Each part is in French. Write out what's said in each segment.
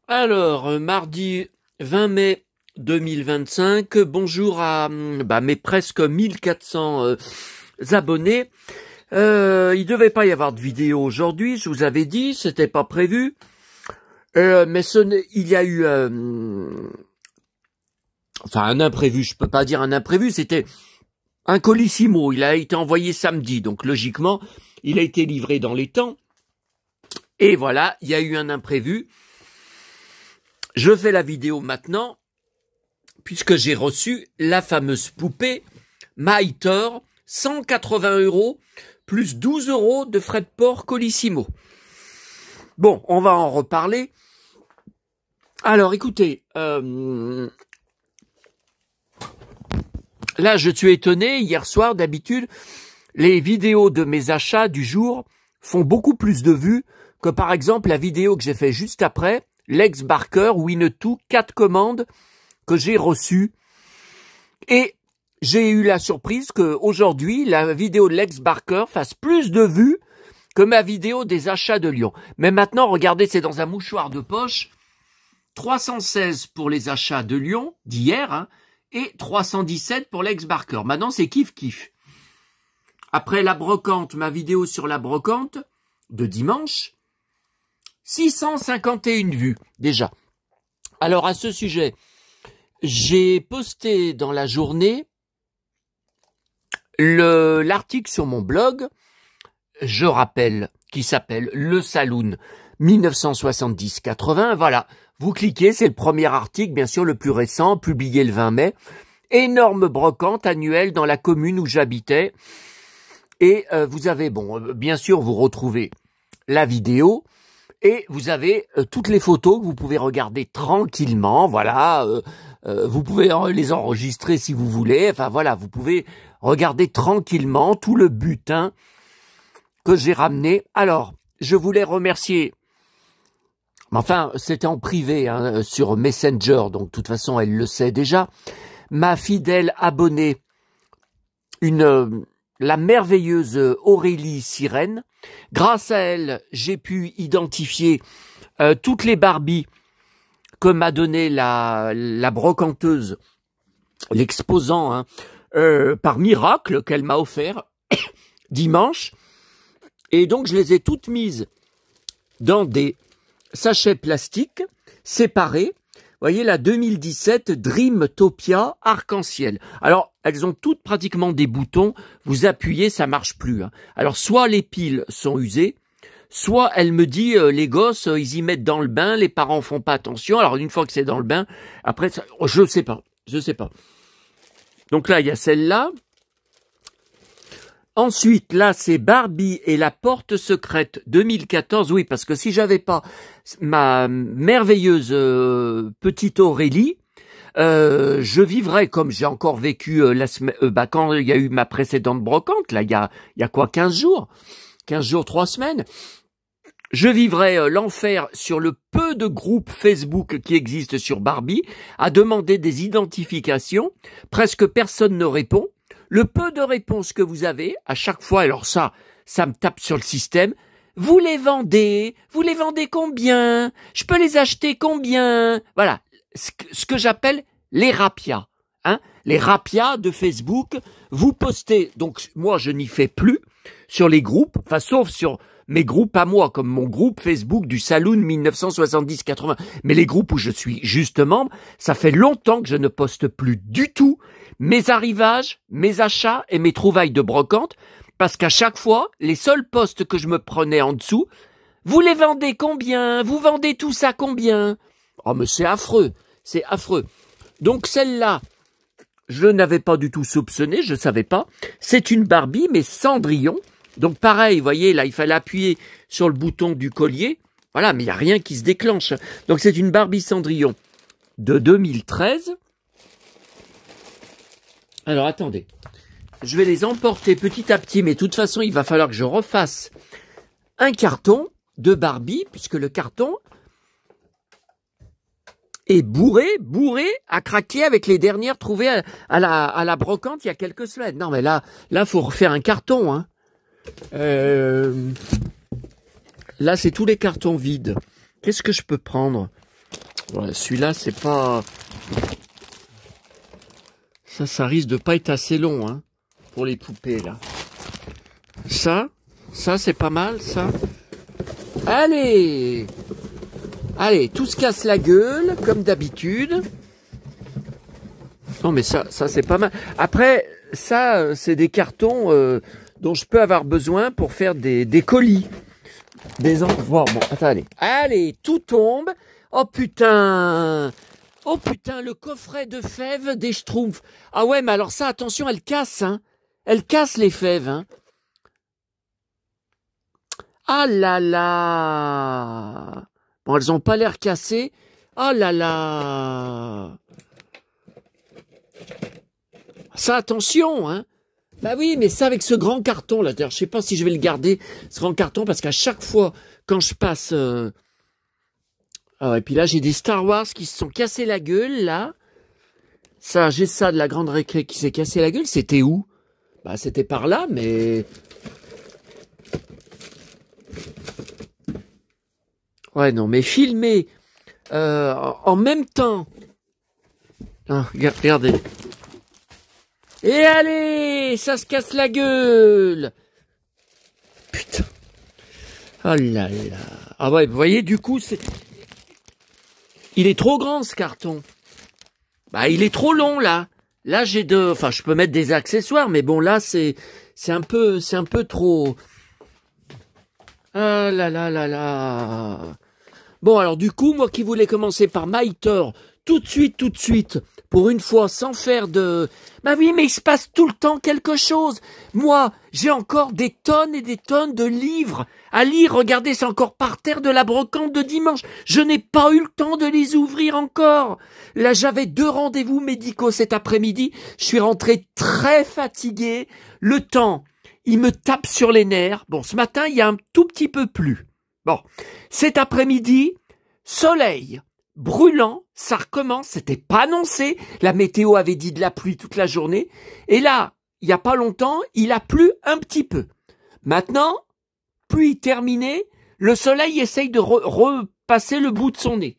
Alors, mardi 20 mai 2025, bonjour à mes presque 1400 abonnés. Il devait pas y avoir de vidéo aujourd'hui, je vous avais dit, c'était pas prévu. Mais il y a eu un imprévu, je peux pas dire un imprévu, c'était un colissimo, il a été envoyé samedi, donc logiquement, il a été livré dans les temps. Et voilà, il y a eu un imprévu. Je fais la vidéo maintenant, puisque j'ai reçu la fameuse poupée MyThor, 180 € plus 12 € de frais de port Colissimo. Bon, on va en reparler. Alors, écoutez, là, je suis étonné. Hier soir, d'habitude, les vidéos de mes achats du jour font beaucoup plus de vues que, par exemple, la vidéo que j'ai fait juste après, Lex Barker Winnetou, 4 commandes que j'ai reçues. Et j'ai eu la surprise que aujourd'hui, la vidéo de Lex Barker fasse plus de vues que ma vidéo des achats de Lyon. Mais maintenant, regardez, c'est dans un mouchoir de poche. 316 pour les achats de Lyon d'hier, hein, et 317 pour Lex Barker. Maintenant, c'est kiff-kiff. Après la brocante, ma vidéo sur la brocante de dimanche, 651 vues déjà. Alors à ce sujet, j'ai posté dans la journée l'article sur mon blog, je rappelle, qui s'appelle Le Saloon 1970-80. Voilà, vous cliquez, c'est le premier article, bien sûr le plus récent, publié le 20 mai. Énorme brocante annuelle dans la commune où j'habitais. Et vous avez, bien sûr, vous retrouvez la vidéo. Et vous avez toutes les photos que vous pouvez regarder tranquillement, voilà, vous pouvez les enregistrer si vous voulez, enfin voilà, vous pouvez regarder tranquillement tout le butin que j'ai ramené. Alors, je voulais remercier, enfin, c'était en privé, hein, sur Messenger, donc de toute façon, elle le sait déjà, ma fidèle abonnée, la merveilleuse Aurélie Sirène. Grâce à elle, j'ai pu identifier toutes les Barbies que m'a donné la brocanteuse, l'exposant, hein, par miracle qu'elle m'a offert dimanche. Et donc, je les ai toutes mises dans des sachets plastiques séparés. Vous voyez, la 2017 Dreamtopia Arc-en-Ciel. Alors, elles ont toutes pratiquement des boutons. Vous appuyez, ça marche plus, hein. Alors, soit les piles sont usées, soit elle me dit, les gosses, ils y mettent dans le bain, les parents font pas attention. Alors, une fois que c'est dans le bain, après, je sais pas. Donc là, il y a celle-là. Ensuite, là, c'est Barbie et la porte secrète 2014. Oui, parce que si j'avais pas ma merveilleuse petite Aurélie, je vivrais comme j'ai encore vécu quand il y a eu ma précédente brocante, là, il y a quoi, 15 jours, 3 semaines. Je vivrais l'enfer sur le peu de groupes Facebook qui existent sur Barbie, à demander des identifications. Presque personne ne répond. Le peu de réponses que vous avez, à chaque fois, alors ça me tape sur le système. Vous les vendez combien? Je peux les acheter combien? Voilà, ce que j'appelle les rapias, hein, les rapias de Facebook. Vous postez, donc moi je n'y fais plus sur les groupes, enfin sauf sur mes groupes à moi, comme mon groupe Facebook du Saloon 1970-80. Mais les groupes où je suis juste membre, ça fait longtemps que je ne poste plus du tout mes arrivages, mes achats et mes trouvailles de brocante, parce qu'à chaque fois, les seuls posts que je me prenais en dessous, vous les vendez combien? Vous vendez tout ça combien? Oh, mais c'est affreux, c'est affreux. Donc celle-là, je n'avais pas du tout soupçonné, je savais pas. C'est une Barbie, mais Cendrillon. Donc pareil, vous voyez, là, il fallait appuyer sur le bouton du collier. Voilà, mais il n'y a rien qui se déclenche. Donc c'est une Barbie Cendrillon de 2013. Alors attendez, je vais les emporter petit à petit, mais de toute façon, il va falloir que je refasse un carton de Barbie, puisque le carton est bourré à craquer avec les dernières trouvées à la brocante il y a quelques semaines. Non mais là, faut refaire un carton, hein. Là, c'est tous les cartons vides. Qu'est-ce que je peux prendre? Ouais, celui-là, c'est pas... Ça risque de pas être assez long, hein, pour les poupées, là. Ça, c'est pas mal, ça. Allez! Allez, tout se casse la gueule, comme d'habitude. Non, mais ça c'est pas mal. Après, ça, c'est des cartons dont je peux avoir besoin pour faire des colis. Des envois. Bon, attends, allez. Allez, tout tombe. Oh putain! Oh putain, le coffret de fèves des Schtroumpfs. Ah ouais, mais alors ça, attention, elle casse, hein. Elle casse les fèves, hein. Ah là là! Bon, elles ont pas l'air cassées. Oh là là! Ça, attention, hein. Bah oui, mais ça avec ce grand carton, là. Je sais pas si je vais le garder, ce grand carton, parce qu'à chaque fois, quand je passe... Ah, et puis là, j'ai des Star Wars qui se sont cassés la gueule, là. Ça, j'ai ça de la grande récré qui s'est cassé la gueule. C'était où? Bah, c'était par là, mais... Ouais, non, mais filmer en même temps... Ah, regardez. Et allez, ça se casse la gueule. Putain. Oh là là. Ah ouais, vous voyez, du coup, c'est... Il est trop grand, ce carton. Bah, il est trop long, là. Là, j'ai de... Enfin, je peux mettre des accessoires, mais bon, là, c'est un peu trop... Ah là là là là. Bon, alors, du coup, moi qui voulais commencer par Maïtor, tout de suite, pour une fois, sans faire de... Bah oui, mais il se passe tout le temps quelque chose. Moi, j'ai encore des tonnes et des tonnes de livres à lire. Regardez, c'est encore par terre de la brocante de dimanche. Je n'ai pas eu le temps de les ouvrir encore. Là, j'avais 2 rendez-vous médicaux cet après-midi. Je suis rentré très fatigué. Le temps, il me tape sur les nerfs. Bon, ce matin, il y a un tout petit peu plu. Bon, cet après-midi, soleil brûlant, ça recommence, c'était pas annoncé, la météo avait dit de la pluie toute la journée, et là, il y a pas longtemps, il a plu un petit peu. Maintenant, pluie terminée, le soleil essaye de repasser le bout de son nez.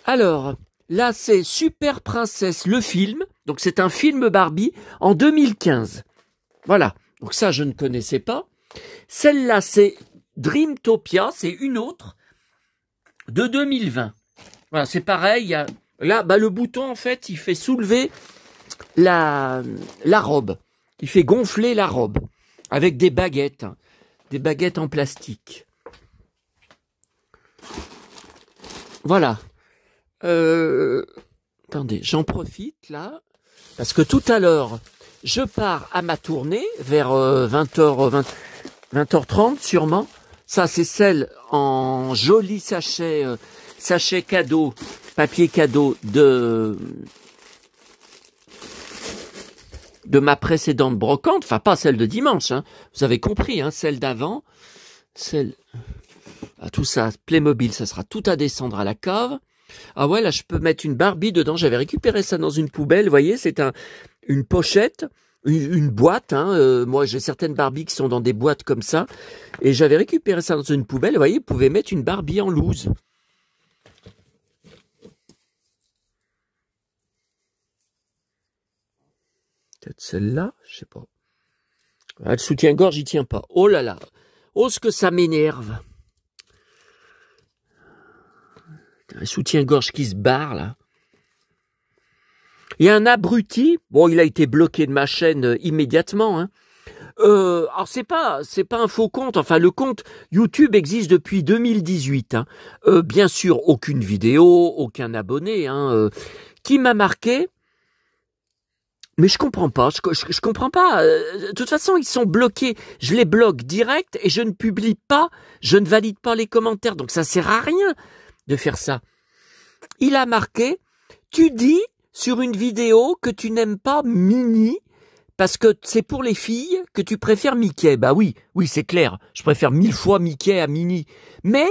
Alors, là, c'est Super Princesse, le film, donc c'est un film Barbie, en 2015. Voilà, donc ça, je ne connaissais pas. Celle-là, c'est Dreamtopia, c'est une autre de 2020. Voilà, c'est pareil. Il y a, là, bah, le bouton, en fait, il fait soulever la robe. Il fait gonfler la robe avec des baguettes en plastique. Voilà. Attendez, j'en profite là, parce que tout à l'heure, je pars à ma tournée vers 20h30 sûrement. Ça, c'est celle en joli sachet cadeau, papier cadeau de ma précédente brocante. Enfin, pas celle de dimanche, hein. Vous avez compris, hein, celle d'avant. Tout ça, Playmobil, ça sera tout à descendre à la cave. Ah ouais, là, je peux mettre une Barbie dedans. J'avais récupéré ça dans une poubelle. Vous voyez, c'est une pochette. Une boîte, hein. Moi j'ai certaines Barbies qui sont dans des boîtes comme ça, et j'avais récupéré ça dans une poubelle. Vous voyez, vous pouvez mettre une Barbie en loose. Peut-être celle-là, je sais pas. Ah, le soutien-gorge, il tient pas. Oh là là, oh ce que ça m'énerve. Un soutien-gorge qui se barre là. Il y a un abruti, bon, il a été bloqué de ma chaîne immédiatement, hein. Alors c'est pas un faux compte, enfin le compte YouTube existe depuis 2018, hein. Bien sûr, aucune vidéo, aucun abonné, hein, qui m'a marqué, mais je comprends pas, je comprends pas, de toute façon ils sont bloqués, je les bloque direct et je ne publie pas, je ne valide pas les commentaires, donc ça sert à rien de faire ça. Il a marqué, tu dis sur une vidéo que tu n'aimes pas Minnie parce que c'est pour les filles que tu préfères Mickey. Bah oui, c'est clair. Je préfère 1000 fois Mickey à Minnie. Mais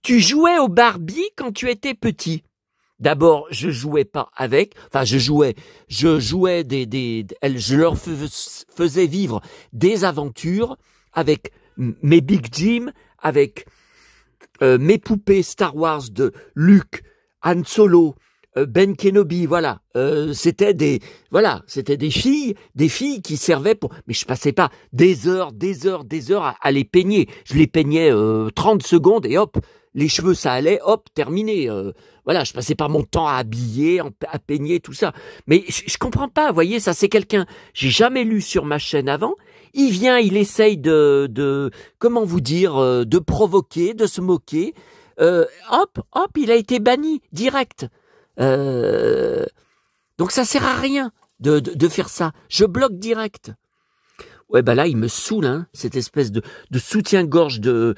tu jouais au Barbie quand tu étais petit. D'abord, je jouais pas avec. Enfin, je jouais je leur faisais vivre des aventures avec mes Big Jim, avec mes poupées Star Wars de Luke, Han Solo, Ben Kenobi, voilà, c'était des filles qui servaient pour, mais je passais pas des heures à les peigner. Je les peignais 30 secondes et hop, les cheveux ça allait, hop, terminé. Voilà, je passais pas mon temps à habiller, à peigner, tout ça. Mais je comprends pas, vous voyez, ça c'est quelqu'un, j'ai jamais lu sur ma chaîne avant. Il vient, il essaye de comment vous dire, de provoquer, de se moquer. Hop, il a été banni direct. Donc ça sert à rien de faire ça. Je bloque direct. Ouais, bah là, il me saoule, hein, cette espèce de soutien-gorge de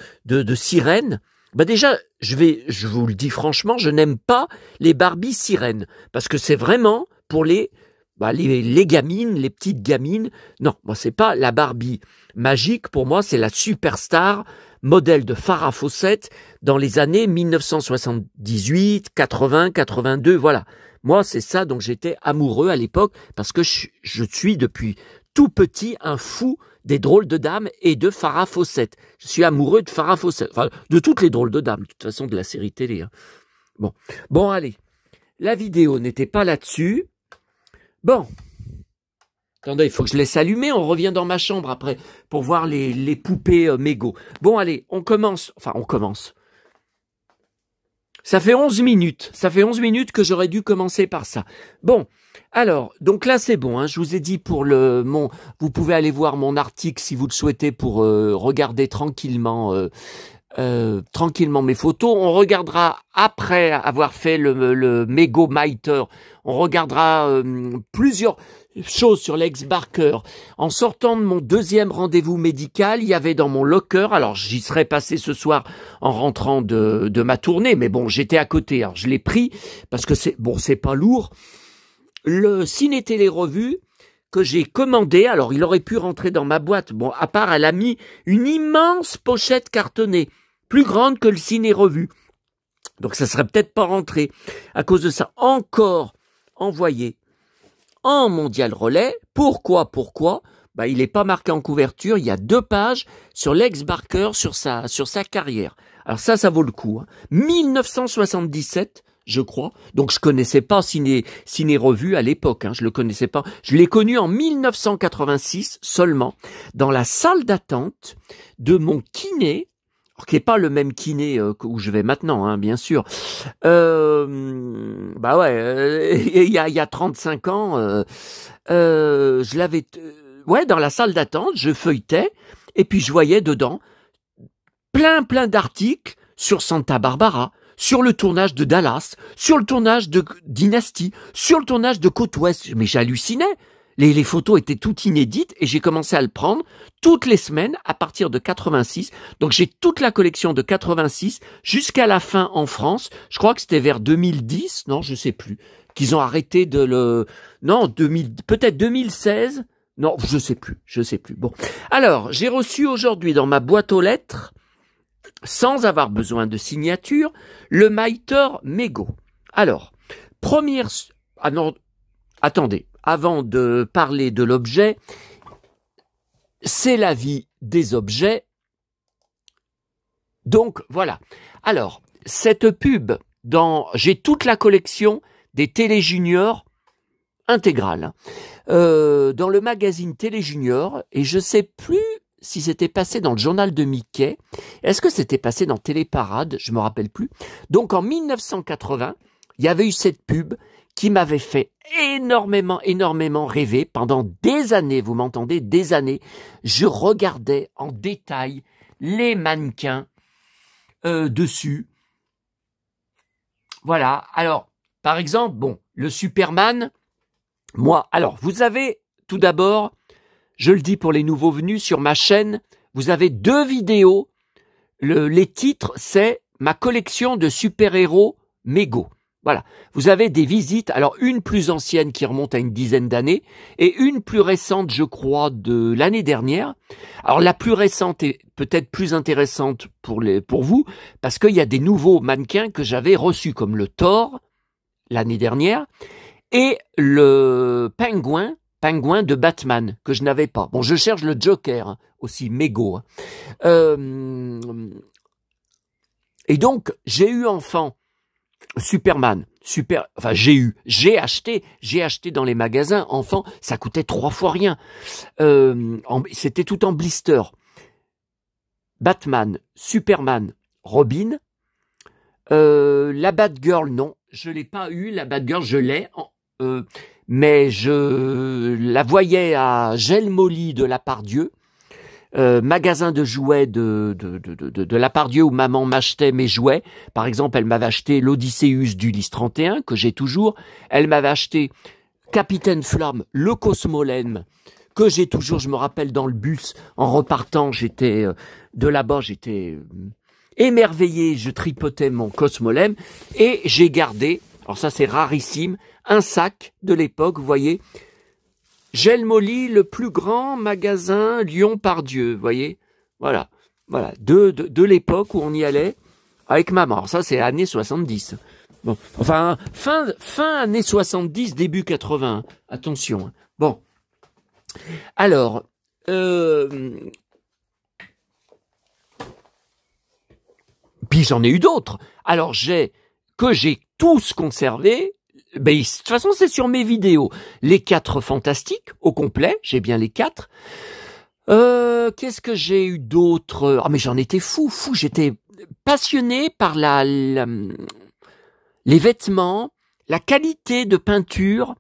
sirène. Bah déjà, je vous le dis franchement, je n'aime pas les Barbie sirènes. Parce que c'est vraiment pour les gamines, les petites gamines. Non, moi, c'est pas la Barbie magique. Pour moi, c'est la superstar modèle de Farrah Fawcett dans les années 1978, 80, 82, voilà. Moi, c'est ça dont j'étais amoureux à l'époque, parce que je suis depuis tout petit un fou des drôles de dames et de Farrah Fawcett. Je suis amoureux de Farrah Fawcett, enfin, de toutes les drôles de dames, de toute façon, de la série télé. Hein. Bon, allez. La vidéo n'était pas là-dessus. Bon. Attendez, il faut que je laisse allumer, on revient dans ma chambre après pour voir les poupées mégots. Bon, allez, on commence. Enfin, on commence. Ça fait 11 minutes. Ça fait 11 minutes que j'aurais dû commencer par ça. Bon, alors, donc là, c'est bon. Hein, je vous ai dit pour vous pouvez aller voir mon article si vous le souhaitez pour regarder tranquillement mes photos. On regardera après avoir fait le Mego Miter. On regardera plusieurs choses sur l'ex Barker. En sortant de mon deuxième rendez-vous médical, il y avait dans mon locker, alors j'y serais passé ce soir en rentrant de ma tournée, mais bon, j'étais à côté, alors je l'ai pris parce que c'est pas lourd. Le Ciné Télé Revue que j'ai commandé, alors il aurait pu rentrer dans ma boîte. Bon, à part, elle a mis une immense pochette cartonnée, plus grande que le Ciné Revue. Donc ça serait peut-être pas rentré. À cause de ça, encore envoyé en mondial relais. Pourquoi? Bah, il n'est pas marqué en couverture. Il y a 2 pages sur l'ex Barker, sur sa carrière. Alors ça vaut le coup. Hein. 1977, je crois. Donc je connaissais pas Ciné Revue à l'époque. Hein. Je le connaissais pas. Je l'ai connu en 1986 seulement, dans la salle d'attente de mon kiné. Qui n'est pas le même kiné où je vais maintenant, hein, bien sûr. Bah ouais, il y a 35 ans, je l'avais... dans la salle d'attente, je feuilletais, et puis je voyais dedans plein d'articles sur Santa Barbara, sur le tournage de Dallas, sur le tournage de Dynasty, sur le tournage de Côte Ouest. Mais j'hallucinais. Les photos étaient toutes inédites et j'ai commencé à le prendre toutes les semaines à partir de 86. Donc j'ai toute la collection de 86 jusqu'à la fin en France. Je crois que c'était vers 2010, non, je sais plus, qu'ils ont arrêté de le... Non, peut-être 2016. Non, je sais plus. Bon, alors j'ai reçu aujourd'hui dans ma boîte aux lettres, sans avoir besoin de signature, le Miter Mego. Alors, première... Ah non, attendez. Avant de parler de l'objet, c'est la vie des objets. Donc, voilà. Alors, cette pub, j'ai toute la collection des Télé Junior intégrale. Dans le magazine Télé Junior, et je sais plus si c'était passé dans le journal de Mickey. Est-ce que c'était passé dans Téléparade? Je me rappelle plus. Donc, en 1980, il y avait eu cette pub qui m'avait fait énormément rêver pendant des années, vous m'entendez, des années. Je regardais en détail les mannequins dessus. Voilà, alors, par exemple, bon, le Superman, moi, alors, vous avez, tout d'abord, je le dis pour les nouveaux venus, sur ma chaîne, vous avez 2 vidéos. Les titres, c'est ma collection de super-héros Mego. Voilà, vous avez des visites, alors une plus ancienne qui remonte à une dizaine d'années et une plus récente, je crois, de l'année dernière. Alors la plus récente est peut-être plus intéressante pour vous parce qu'il y a des nouveaux mannequins que j'avais reçus comme le Thor l'année dernière et le pingouin de Batman que je n'avais pas. Bon, je cherche le Joker aussi, Mego. Et donc, j'ai eu enfant Superman, enfin j'ai acheté dans les magasins enfant, ça coûtait 3 fois rien. C'était tout en blister. Batman, Superman, Robin, la Batgirl, non, je l'ai pas eu, la Batgirl, je l'ai, mais je la voyais à Gelmolly de la Pardieu, magasin de jouets de la Pardieu où maman m'achetait mes jouets. Par exemple, elle m'avait acheté l'Odysseus d'Ulysse 31, que j'ai toujours. Elle m'avait acheté Capitaine Flamme, le Cosmolème, que j'ai toujours. Je me rappelle dans le bus, en repartant, j'étais de là-bas, j'étais émerveillé, je tripotais mon Cosmolème, et j'ai gardé, alors ça c'est rarissime, un sac de l'époque, vous voyez, Gelmolly, le plus grand magasin Lyon-Pardieu, vous voyez, voilà, de l'époque où on y allait avec maman. Alors ça c'est années 70. Bon, enfin fin années 70, début 80. Attention. Bon, alors puis j'en ai eu d'autres. Alors j'ai tous conservé. Ben, de toute façon, c'est sur mes vidéos. Les 4 fantastiques, au complet, j'ai bien les 4. Qu'est-ce que j'ai eu d'autre? Ah, mais j'en étais fou. J'étais passionné par les vêtements, la qualité de peinture,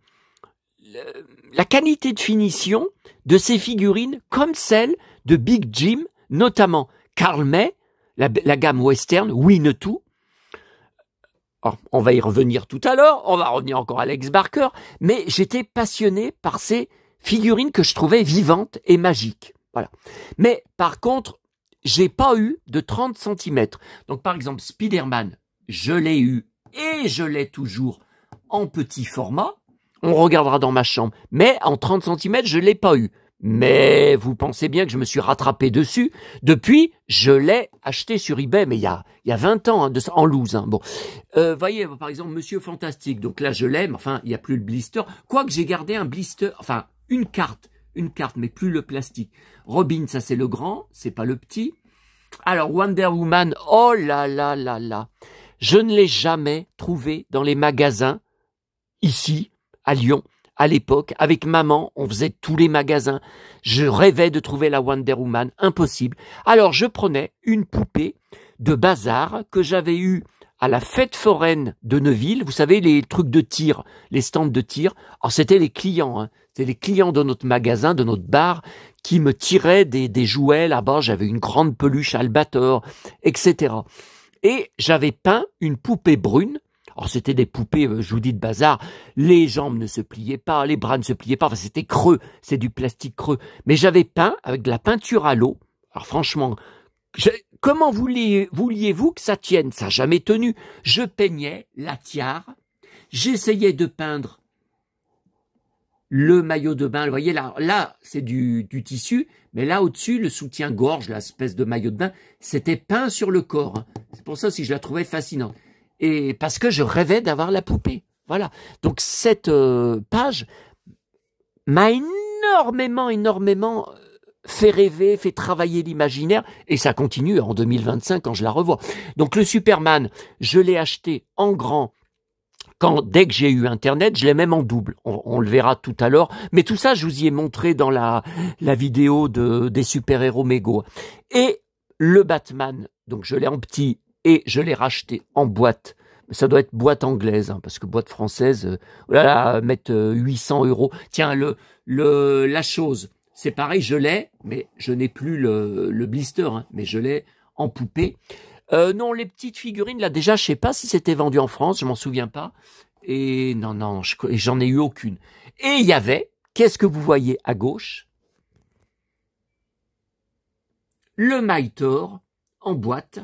la qualité de finition de ces figurines, comme celle de Big Jim, notamment Karl May, la gamme western, Winnetou. Alors, on va y revenir tout à l'heure, on va revenir encore à Alex Barker, mais j'étais passionné par ces figurines que je trouvais vivantes et magiques. Voilà. Mais par contre, j'ai pas eu de 30 cm. Donc par exemple, Spider-Man, je l'ai eu et je l'ai toujours en petit format. On regardera dans ma chambre. Mais en 30 cm, je l'ai pas eu. Mais vous pensez bien que je me suis rattrapé dessus. Depuis, je l'ai acheté sur eBay, mais il y a 20 ans, hein, en loose. Hein. Bon, voyez, par exemple, Monsieur Fantastique. Donc là, je l'aime. Enfin, il n'y a plus le blister. Quoique j'ai gardé un blister, enfin, une carte, mais plus le plastique. Robin, ça c'est le grand, c'est pas le petit. Alors, Wonder Woman, oh là là là là. Je ne l'ai jamais trouvé dans les magasins, ici, à Lyon. À l'époque, avec maman, on faisait tous les magasins. Je rêvais de trouver la Wonder Woman, impossible. Alors je prenais une poupée de bazar que j'avais eue à la fête foraine de Neuville. Vous savez, les trucs de tir, les stands de tir. Alors c'était les clients, hein. C'était les clients de notre magasin, de notre bar, qui me tiraient des jouets là-bas. J'avais une grande peluche Albator, etc. Et j'avais peint une poupée brune. Alors c'était des poupées, je vous dis, de bazar, les jambes ne se pliaient pas, les bras ne se pliaient pas, enfin c'était creux, c'est du plastique creux. Mais j'avais peint avec de la peinture à l'eau. Alors franchement, comment vouliez-vous que ça tienne? Ça n'a jamais tenu. Je peignais la tiare, j'essayais de peindre le maillot de bain. Vous voyez là c'est du tissu, mais là au-dessus, le soutien-gorge, l'espèce de maillot de bain, c'était peint sur le corps. Hein. C'est pour ça aussi je la trouvais fascinante. Et parce que je rêvais d'avoir la poupée. Voilà. Donc cette page m'a énormément fait rêver, fait travailler l'imaginaire, et ça continue en 2025 quand je la revois. Donc le Superman, je l'ai acheté en grand dès que j'ai eu Internet, je l'ai même en double. On le verra tout à l'heure. Mais tout ça, je vous y ai montré dans la vidéo des super-héros mégo. Et le Batman, donc je l'ai en petit, et je l'ai racheté en boîte. Ça doit être boîte anglaise, hein, parce que boîte française, mettre 800 €. Tiens, la chose, c'est pareil, je l'ai, mais je n'ai plus le blister, hein, mais je l'ai en poupée. Non, les petites figurines, là, déjà, je sais pas si c'était vendu en France, je m'en souviens pas. Et non, j'en ai eu aucune. Et il y avait, qu'est-ce que vous voyez à gauche? Le Mythor en boîte.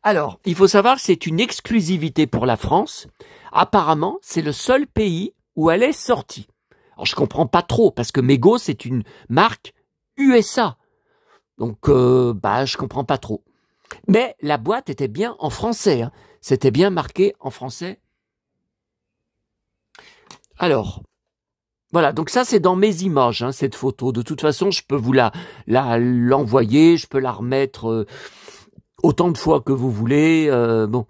Alors, il faut savoir que c'est une exclusivité pour la France. Apparemment, c'est le seul pays où elle est sortie. Alors, je comprends pas trop, parce que Mego, c'est une marque USA. Donc, je comprends pas trop. Mais la boîte était bien en français. Hein. C'était bien marqué en français. Alors, voilà, donc ça c'est dans mes images, hein, cette photo. De toute façon, je peux vous l'envoyer, je peux la remettre autant de fois que vous voulez. Bon.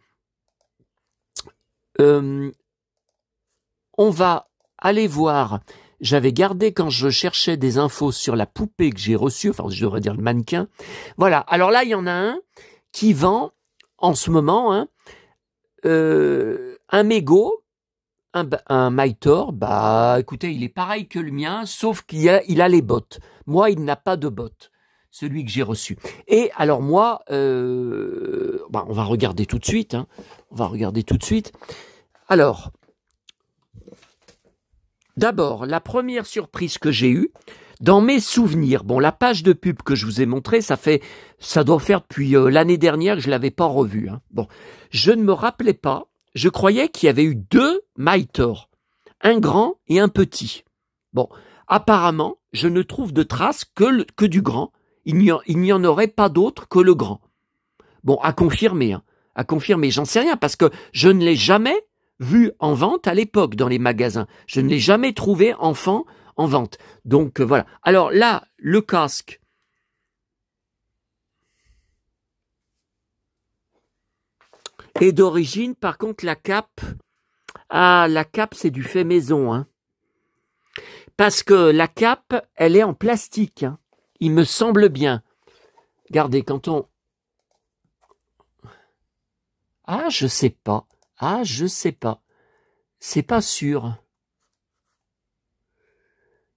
On va aller voir. J'avais gardé quand je cherchais des infos sur la poupée que j'ai reçue, enfin je devrais dire le mannequin. Voilà, alors là il y en a un qui vend en ce moment un mégot, un Mytor. Bah écoutez, il est pareil que le mien, sauf qu'il a les bottes. Moi, il n'a pas de bottes, celui que j'ai reçu. Et alors moi, on va regarder tout de suite. On va regarder tout de suite. Alors, d'abord, la première surprise que j'ai eue, dans mes souvenirs, bon, la page de pub que je vous ai montrée, ça doit faire depuis l'année dernière que je l'avais pas revue. Bon, je ne me rappelais pas, je croyais qu'il y avait eu 2 Mytor, un grand et un petit. Bon, apparemment, je ne trouve de traces que du grand. Il n'y en aurait pas d'autre que le grand. Bon, à confirmer, j'en sais rien, parce que je ne l'ai jamais vu en vente à l'époque dans les magasins. Je ne l'ai jamais trouvé enfant en vente. Donc voilà. Alors là, le casque. est d'origine. Par contre, la cape, la cape c'est du fait maison. Parce que la cape, elle est en plastique. Il me semble bien. Regardez, quand on... Ah, je sais pas. C'est pas sûr.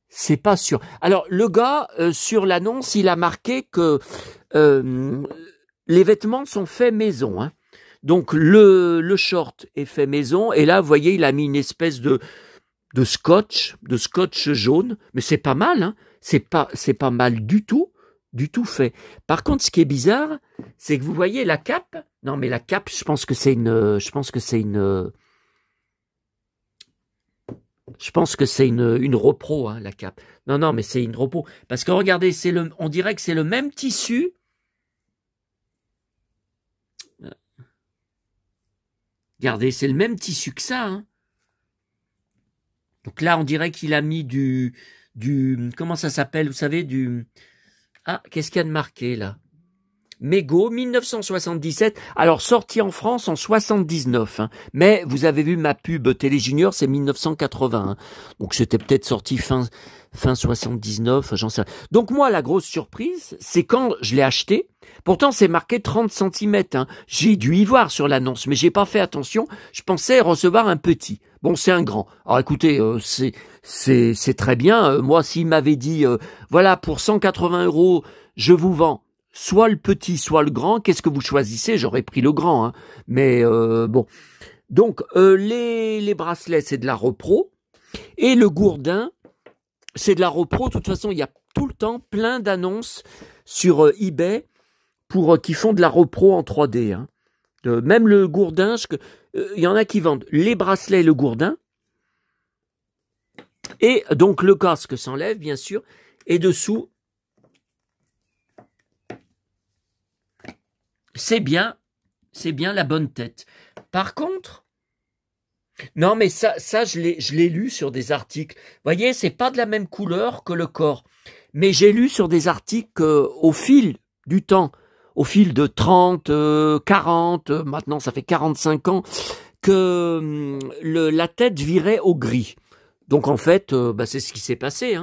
C'est pas sûr. Alors, le gars, sur l'annonce, il a marqué que les vêtements sont faits maison. Donc, le short est fait maison. Et là, vous voyez, il a mis une espèce de scotch jaune. Mais c'est pas mal. C'est pas mal du tout fait. Par contre, ce qui est bizarre, c'est que vous voyez la cape. Non, mais la cape, je pense que c'est une repro, la cape. Non, mais c'est une repro. Parce que regardez, on dirait que c'est le même tissu. Regardez, c'est le même tissu que ça. Donc là, on dirait qu'il a mis du comment ça s'appelle, vous savez, qu'est-ce qu'il y a de marqué là? Mégot, 1977. Alors, sorti en France en 79. Mais vous avez vu ma pub Télé Junior, c'est 1980. Donc, c'était peut-être sorti fin 79, j'en sais rien. Donc, moi, la grosse surprise, c'est quand je l'ai acheté. Pourtant, c'est marqué 30 cm. J'ai dû y voir sur l'annonce, mais j'ai pas fait attention. Je pensais recevoir un petit. Bon, c'est un grand. Alors, écoutez, c'est très bien. Moi, s'il m'avait dit, voilà, pour 180 €, je vous vends soit le petit, soit le grand, qu'est-ce que vous choisissez? J'aurais pris le grand, mais bon. Donc, les bracelets, c'est de la repro, et le gourdin, c'est de la repro. De toute façon, il y a tout le temps plein d'annonces sur eBay qui font de la repro en 3D. Même le gourdin, il y en a qui vendent les bracelets et le gourdin, et donc le casque s'enlève, bien sûr, et dessous, c'est bien la bonne tête. Par contre, non, mais ça je l'ai lu sur des articles. Vous voyez, c'est pas de la même couleur que le corps. Mais j'ai lu sur des articles au fil du temps, au fil de 30, 40, maintenant ça fait 45 ans, que la tête virait au gris. Donc en fait, c'est ce qui s'est passé.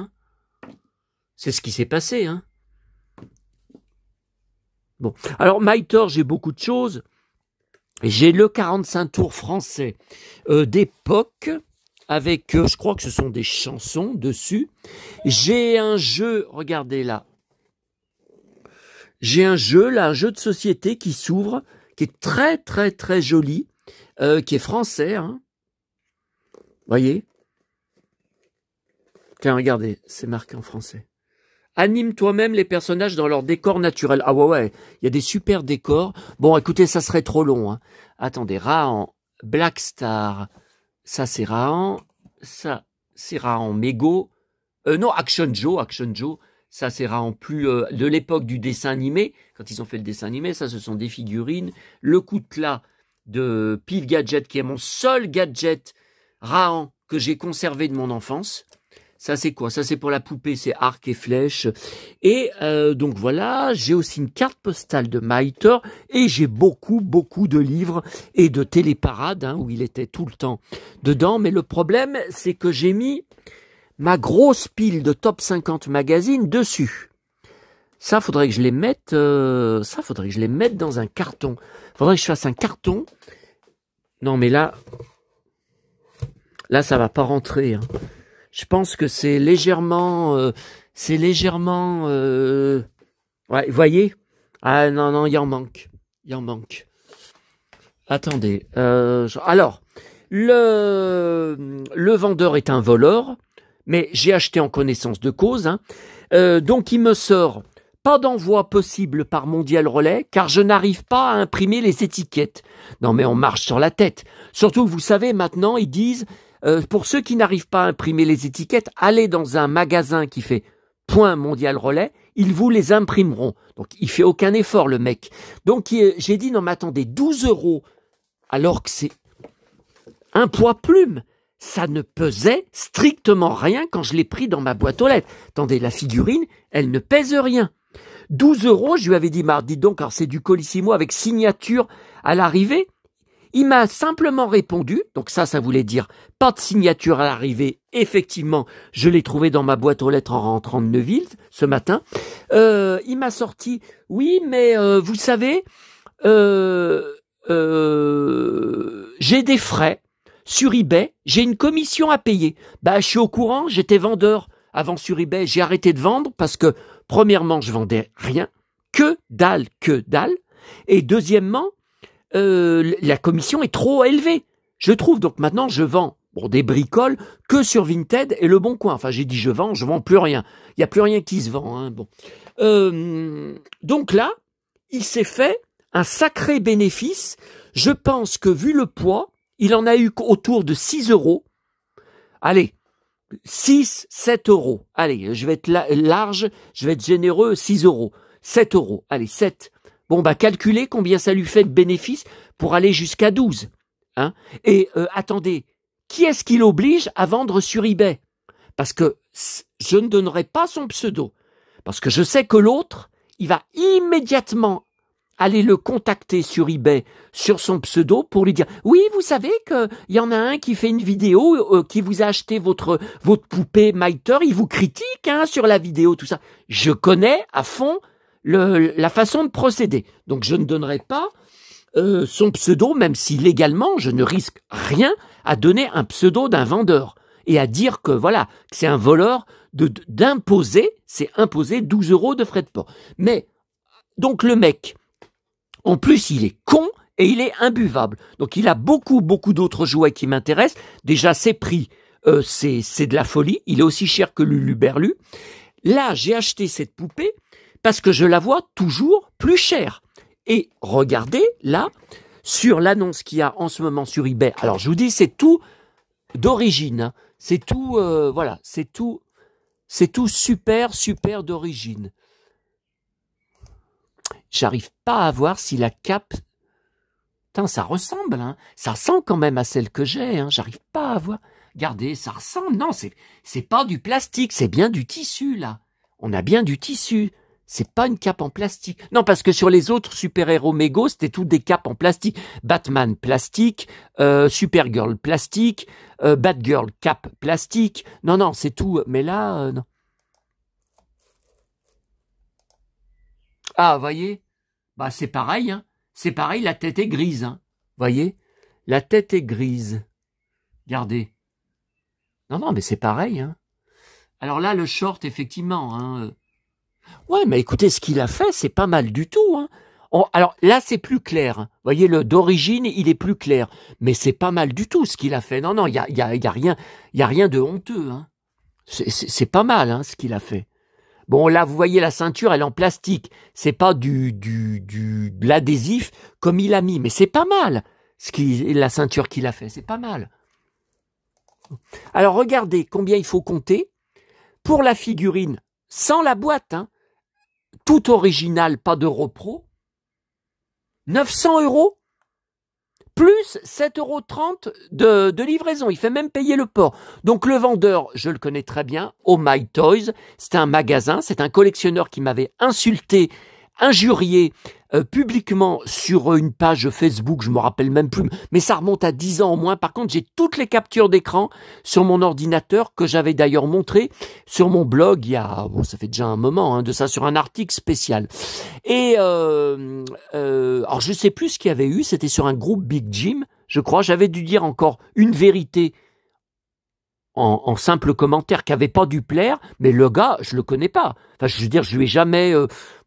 C'est ce qui s'est passé. Bon, alors Mytor, j'ai beaucoup de choses. J'ai le 45 tours français d'époque, avec, je crois que ce sont des chansons dessus. J'ai un jeu, regardez là. J'ai un jeu de société qui s'ouvre, qui est très très très joli, qui est français. Voyez. Tiens, regardez, c'est marqué en français. Anime toi-même les personnages dans leur décor naturel. Ah ouais, il y a des super décors. Bon, écoutez, ça serait trop long. Attendez, Rahan, Black Star, ça c'est Rahan, ça c'est Rahan Mego. Non, Action Joe, ça c'est Rahan plus de l'époque du dessin animé. Quand ils ont fait le dessin animé, ça ce sont des figurines. Le Koutla de Pif Gadget, qui est mon seul gadget Rahan que j'ai conservé de mon enfance. Ça c'est quoi? Ça c'est pour la poupée, c'est arc et flèche. Et donc voilà, j'ai aussi une carte postale de Maïter et j'ai beaucoup de livres et de téléparades où il était tout le temps dedans. Mais le problème, c'est que j'ai mis ma grosse pile de top 50 magazines dessus. Ça, faudrait que je les mette. Faudrait que je les mette dans un carton. Faudrait que je fasse un carton. Non, mais là, ça va pas rentrer. Hein. Je pense que c'est légèrement. Ouais, vous voyez? Ah non, il en manque. Attendez. Alors, le vendeur est un voleur, mais j'ai acheté en connaissance de cause. Donc, il me sort. Pas d'envoi possible par Mondial Relais, car je n'arrive pas à imprimer les étiquettes. Non, mais on marche sur la tête. Surtout que vous savez, maintenant, ils disent, pour ceux qui n'arrivent pas à imprimer les étiquettes, allez dans un magasin qui fait point Mondial Relais, ils vous les imprimeront. Donc, il fait aucun effort, le mec. Donc, j'ai dit, non, mais attendez, 12 €, alors que c'est un poids plume. Ça ne pesait strictement rien quand je l'ai pris dans ma boîte aux lettres. Attendez, la figurine, elle ne pèse rien. 12 €, je lui avais dit, dites donc, alors c'est du Colissimo avec signature à l'arrivée. Il m'a simplement répondu, donc ça voulait dire pas de signature à l'arrivée. Effectivement, je l'ai trouvé dans ma boîte aux lettres en rentrant de Neuville ce matin. Il m'a sorti, oui, mais vous savez, j'ai des frais sur eBay, j'ai une commission à payer. Je suis au courant, j'étais vendeur avant sur eBay, j'ai arrêté de vendre parce que premièrement, je vendais rien, que dalle. Et deuxièmement, la commission est trop élevée, je trouve. Donc maintenant, je vends des bricoles que sur Vinted et Le Bon Coin. Enfin, j'ai dit je vends plus rien. Il n'y a plus rien qui se vend. Donc là, il s'est fait un sacré bénéfice. Je pense que vu le poids, il en a eu autour de 6 €. Allez, 6, 7 €. Allez, je vais être large, je vais être généreux, 6 €. 7 €. Allez, 7. Bon, calculez combien ça lui fait de bénéfice pour aller jusqu'à 12. Et attendez, qui est-ce qui l'oblige à vendre sur eBay? Parce que je ne donnerai pas son pseudo. Parce que je sais que l'autre, il va immédiatement aller le contacter sur eBay, sur son pseudo, pour lui dire « Oui, vous savez qu'il y en a un qui fait une vidéo, qui vous a acheté votre poupée Maïter, il vous critique sur la vidéo, tout ça. » Je connais à fond la façon de procéder. Donc je ne donnerai pas son pseudo, même si légalement je ne risque rien à donner un pseudo d'un vendeur et à dire que voilà, que c'est un voleur d'imposer, c'est imposer 12 € de frais de port. Mais donc le mec, en plus il est con et il est imbuvable. Donc il a beaucoup d'autres jouets qui m'intéressent. Déjà ses prix, c'est de la folie. Il est aussi cher que Luluberlu. Là j'ai acheté cette poupée parce que je la vois toujours plus chère. Et regardez, là, sur l'annonce qu'il y a en ce moment sur eBay, alors je vous dis, c'est tout d'origine. C'est tout, voilà, c'est tout super d'origine. J'arrive pas à voir si la cape... Putain, ça ressemble, ça ressemble quand même à celle que j'ai, j'arrive pas à voir. Regardez, ça ressemble, non, c'est pas du plastique, c'est bien du tissu, là. On a bien du tissu. C'est pas une cape en plastique. Non, parce que sur les autres super-héros mégo, c'était toutes des capes en plastique. Batman plastique, Supergirl plastique, Batgirl cape plastique. Non, c'est tout. Mais là, non. Ah, voyez, c'est pareil. C'est pareil, la tête est grise. Voyez, la tête est grise. Regardez. Non, mais c'est pareil. Alors là, le short, effectivement. Ouais, mais écoutez, ce qu'il a fait, c'est pas mal du tout. Alors là, c'est plus clair. Vous voyez, d'origine, il est plus clair. Mais c'est pas mal du tout ce qu'il a fait. Non, il y a rien de honteux. C'est pas mal ce qu'il a fait. Bon, là, vous voyez, la ceinture, elle est en plastique. C'est pas de l'adhésif comme il a mis. Mais c'est pas mal, la ceinture qu'il a fait. C'est pas mal. Alors, regardez combien il faut compter pour la figurine, sans la boîte, tout original, pas de repro, 900 €. plus 7,30 € de livraison. Il fait même payer le port. Donc le vendeur, je le connais très bien, Oh My Toys, c'est un magasin, c'est un collectionneur qui m'avait insulté, injurié publiquement sur une page Facebook, je me rappelle même plus, mais ça remonte à 10 ans au moins. Par contre, j'ai toutes les captures d'écran sur mon ordinateur que j'avais d'ailleurs montré sur mon blog il y a, bon, ça fait déjà un moment, de ça, sur un article spécial. Et alors je sais plus ce qu'il y avait eu, c'était sur un groupe Big Jim, je crois. J'avais dû dire encore une vérité en simple commentaire qui avait pas dû plaire, mais le gars, je le connais pas. Enfin, je veux dire, je lui ai jamais...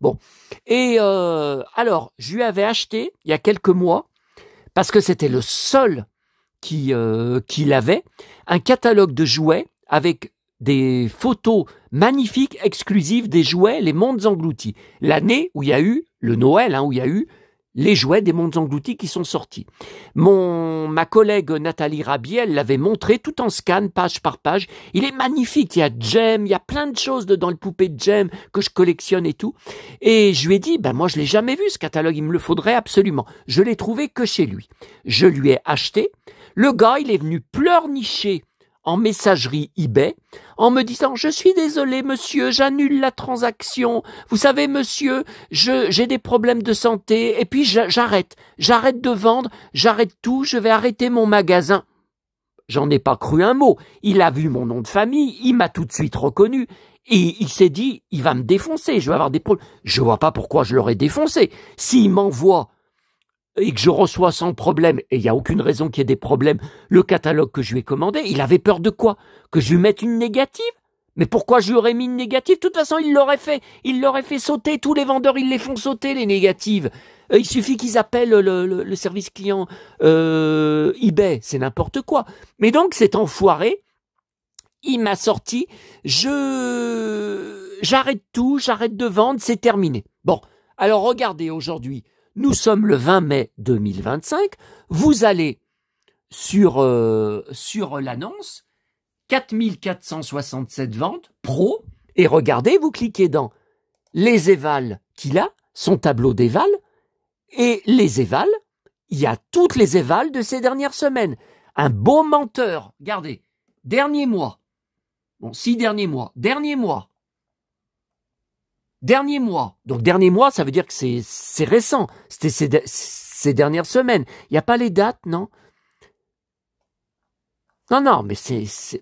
bon. Et alors, je lui avais acheté, il y a quelques mois, parce que c'était le seul qui avait, un catalogue de jouets avec des photos magnifiques, exclusives des jouets Les Mondes Engloutis. L'année où il y a eu, le Noël, où il y a eu les jouets des Mondes Engloutis qui sont sortis. Ma collègue Nathalie Rabiel l'avait montré tout en scan, page par page. Il est magnifique, il y a Jem, il y a plein de choses dedans, le poupée de Jem que je collectionne et tout. Et je lui ai dit, moi je l'ai jamais vu ce catalogue, il me le faudrait absolument. Je l'ai trouvé que chez lui. Je lui ai acheté. Le gars, il est venu pleurnicher en messagerie eBay, en me disant « Je suis désolé, monsieur, j'annule la transaction. Vous savez, monsieur, j'ai des problèmes de santé, et puis j'arrête de vendre, j'arrête tout, je vais arrêter mon magasin. » J'en ai pas cru un mot. Il a vu mon nom de famille, il m'a tout de suite reconnu, et il s'est dit « Il va me défoncer, je vais avoir des problèmes. » Je vois pas pourquoi je l'aurais défoncé. S'il m'envoie et que je reçois sans problème, et il n'y a aucune raison qu'il y ait des problèmes, le catalogue que je lui ai commandé, il avait peur de quoi? Que je lui mette une négative? Mais pourquoi je lui aurais mis une négative? De toute façon, il l'aurait fait sauter, tous les vendeurs, ils les font sauter, les négatives. Il suffit qu'ils appellent le service client eBay, c'est n'importe quoi. Mais donc, cet enfoiré, il m'a sorti, j'arrête tout, j'arrête de vendre, c'est terminé. Bon, alors regardez aujourd'hui, nous sommes le 20 mai 2025, vous allez sur l'annonce, 4467 ventes, pro, et regardez, vous cliquez dans les évals qu'il a, son tableau d'éval, et les évals, il y a toutes les évals de ces dernières semaines. Un beau menteur, regardez, dernier mois, bon, 6 derniers mois, dernier mois, donc dernier mois, ça veut dire que c'est récent. C'était ces dernières semaines. Il n'y a pas les dates, non? Non, mais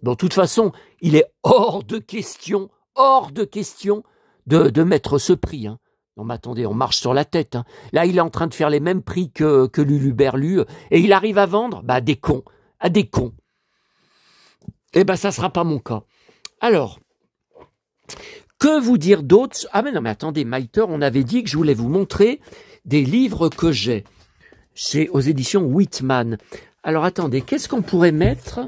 bon, de toute façon, il est hors de question de mettre ce prix. Non, mais attendez, on marche sur la tête. Là, il est en train de faire les mêmes prix que Lulu Berlu, et il arrive à vendre à des cons. Ça sera pas mon cas. Alors, que vous dire d'autre? Ah mais non, mais attendez, Maïter, on avait dit que je voulais vous montrer des livres que j'ai aux éditions Whitman. Alors attendez, qu'est-ce qu'on pourrait mettre?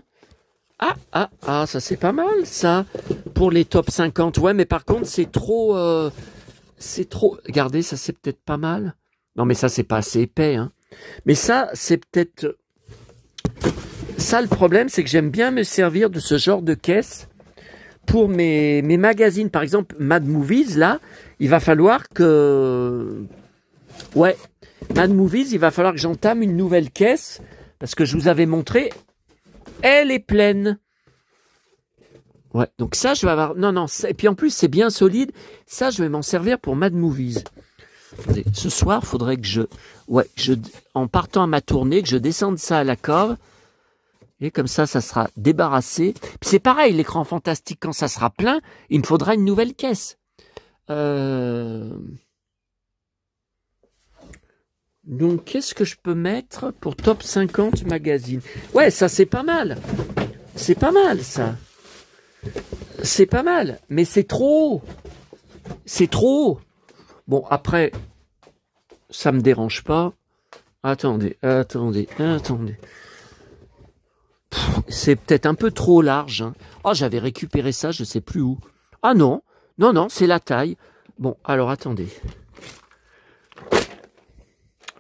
Ah, ça c'est pas mal, ça, pour les top 50. Ouais, mais par contre, c'est trop... Regardez, ça c'est peut-être pas mal. Non, mais ça c'est pas assez épais. Mais ça, c'est peut-être... Ça, le problème, c'est que j'aime bien me servir de ce genre de caisse pour mes magazines. Par exemple, Mad Movies, là, il va falloir que... Ouais, Mad Movies, il va falloir que j'entame une nouvelle caisse, parce que je vous avais montré, elle est pleine. Ouais, donc ça, je vais avoir... Non, et puis en plus, c'est bien solide. Ça, je vais m'en servir pour Mad Movies. Attendez, ce soir, il faudrait que en partant à ma tournée, que je descende ça à la cave. Et comme ça sera débarrassé. Puis c'est pareil, l'écran fantastique, quand ça sera plein, il me faudra une nouvelle caisse. Donc, qu'est-ce que je peux mettre pour top 50 magazine? Ouais, ça c'est pas mal. C'est pas mal, ça. C'est pas mal, mais c'est trop. C'est trop. Bon, après, ça me dérange pas. Attendez. C'est peut-être un peu trop large. Oh, j'avais récupéré ça, je sais plus où. Ah non, c'est la taille. Bon, alors attendez.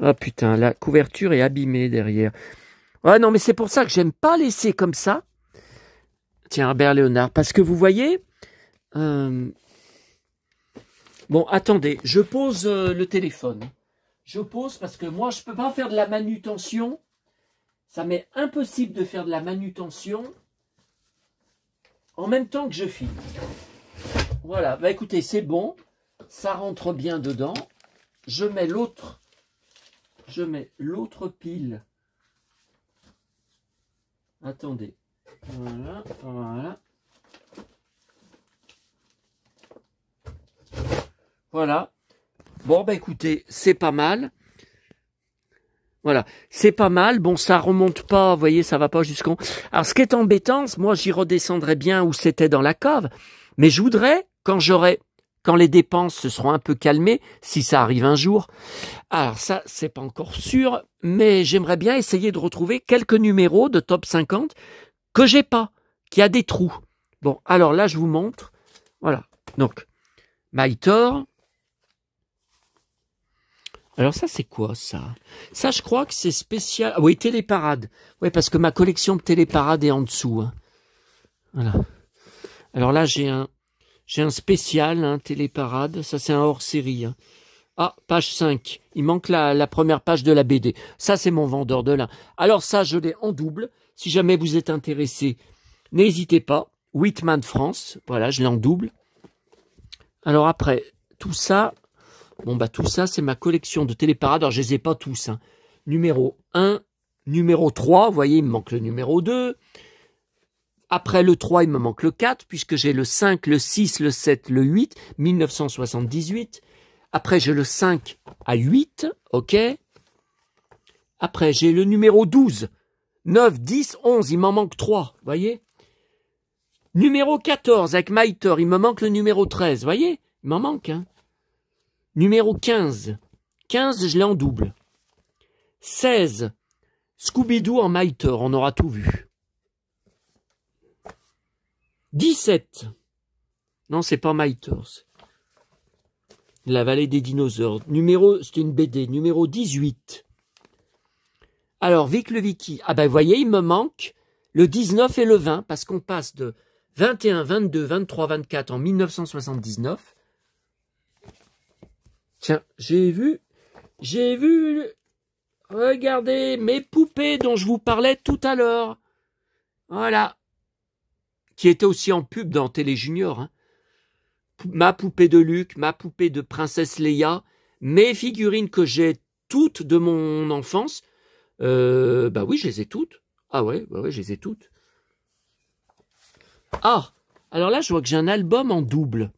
Ah putain, la couverture est abîmée derrière. Ah non, mais c'est pour ça que j'aime pas laisser comme ça. Tiens, Herbert Léonard, parce que vous voyez... Bon, attendez, je pose le téléphone. Je pose parce que moi, je peux pas faire de la manutention Ça m'est impossible de faire de la manutention en même temps que je filme. Voilà, bah écoutez, c'est bon. Ça rentre bien dedans. Je mets l'autre pile. Attendez. Voilà, voilà. Voilà. Bon, bah écoutez, c'est pas mal. Voilà, c'est pas mal. Bon, ça remonte pas, vous voyez, ça va pas jusqu'en... Alors, ce qui est embêtant, moi, j'y redescendrai bien où c'était dans la cave. Mais je voudrais, quand les dépenses se seront un peu calmées, si ça arrive un jour, alors ça, c'est pas encore sûr, mais j'aimerais bien essayer de retrouver quelques numéros de top 50 que j'ai pas, qui a des trous. Bon, alors là, je vous montre. Voilà, donc, Mytor. Alors ça, c'est quoi, ça? Ça, je crois que c'est spécial. Ah oui, Téléparade. Oui, parce que ma collection de Téléparade est en dessous. Hein. Voilà. Alors là, j'ai un spécial, hein, Téléparade. Ça, c'est un hors-série. Hein. Ah, page 5. Il manque la première page de la BD. Ça, c'est mon vendeur de lin. Alors ça, je l'ai en double. Si jamais vous êtes intéressé, n'hésitez pas. Whitman France. Voilà, je l'ai en double. Alors après, tout ça... Bon, bah tout ça, c'est ma collection de Téléparade. Alors, je les ai pas tous. Hein. Numéro 1, numéro 3, vous voyez, il me manque le numéro 2. Après le 3, il me manque le 4, puisque j'ai le 5, le 6, le 7, le 8, 1978. Après, j'ai le 5 à 8, ok. Après, j'ai le numéro 12, 9, 10, 11, il m'en manque 3, vous voyez. Numéro 14, avec Mytor, il me manque le numéro 13, vous voyez. Il m'en manque, hein. Numéro 15. 15, je l'ai en double. 16. Scooby-Doo en Mytor, on aura tout vu. 17. Non, c'est pas Mytor. La vallée des dinosaures. C'est une BD. Numéro 18. Alors, Vic le Vicky. Ah ben, vous voyez, il me manque le 19 et le 20, parce qu'on passe de 21, 22, 23, 24 en 1979. Tiens, j'ai vu, regardez, mes poupées dont je vous parlais tout à l'heure. Voilà. Qui étaient aussi en pub dans Télé Junior. Hein. Ma poupée de Luc, ma poupée de Princesse Leia, mes figurines que j'ai toutes de mon enfance. Bah oui, je les ai toutes. Ah ouais, bah ouais, je les ai toutes. Ah, alors là, je vois que j'ai un album en double.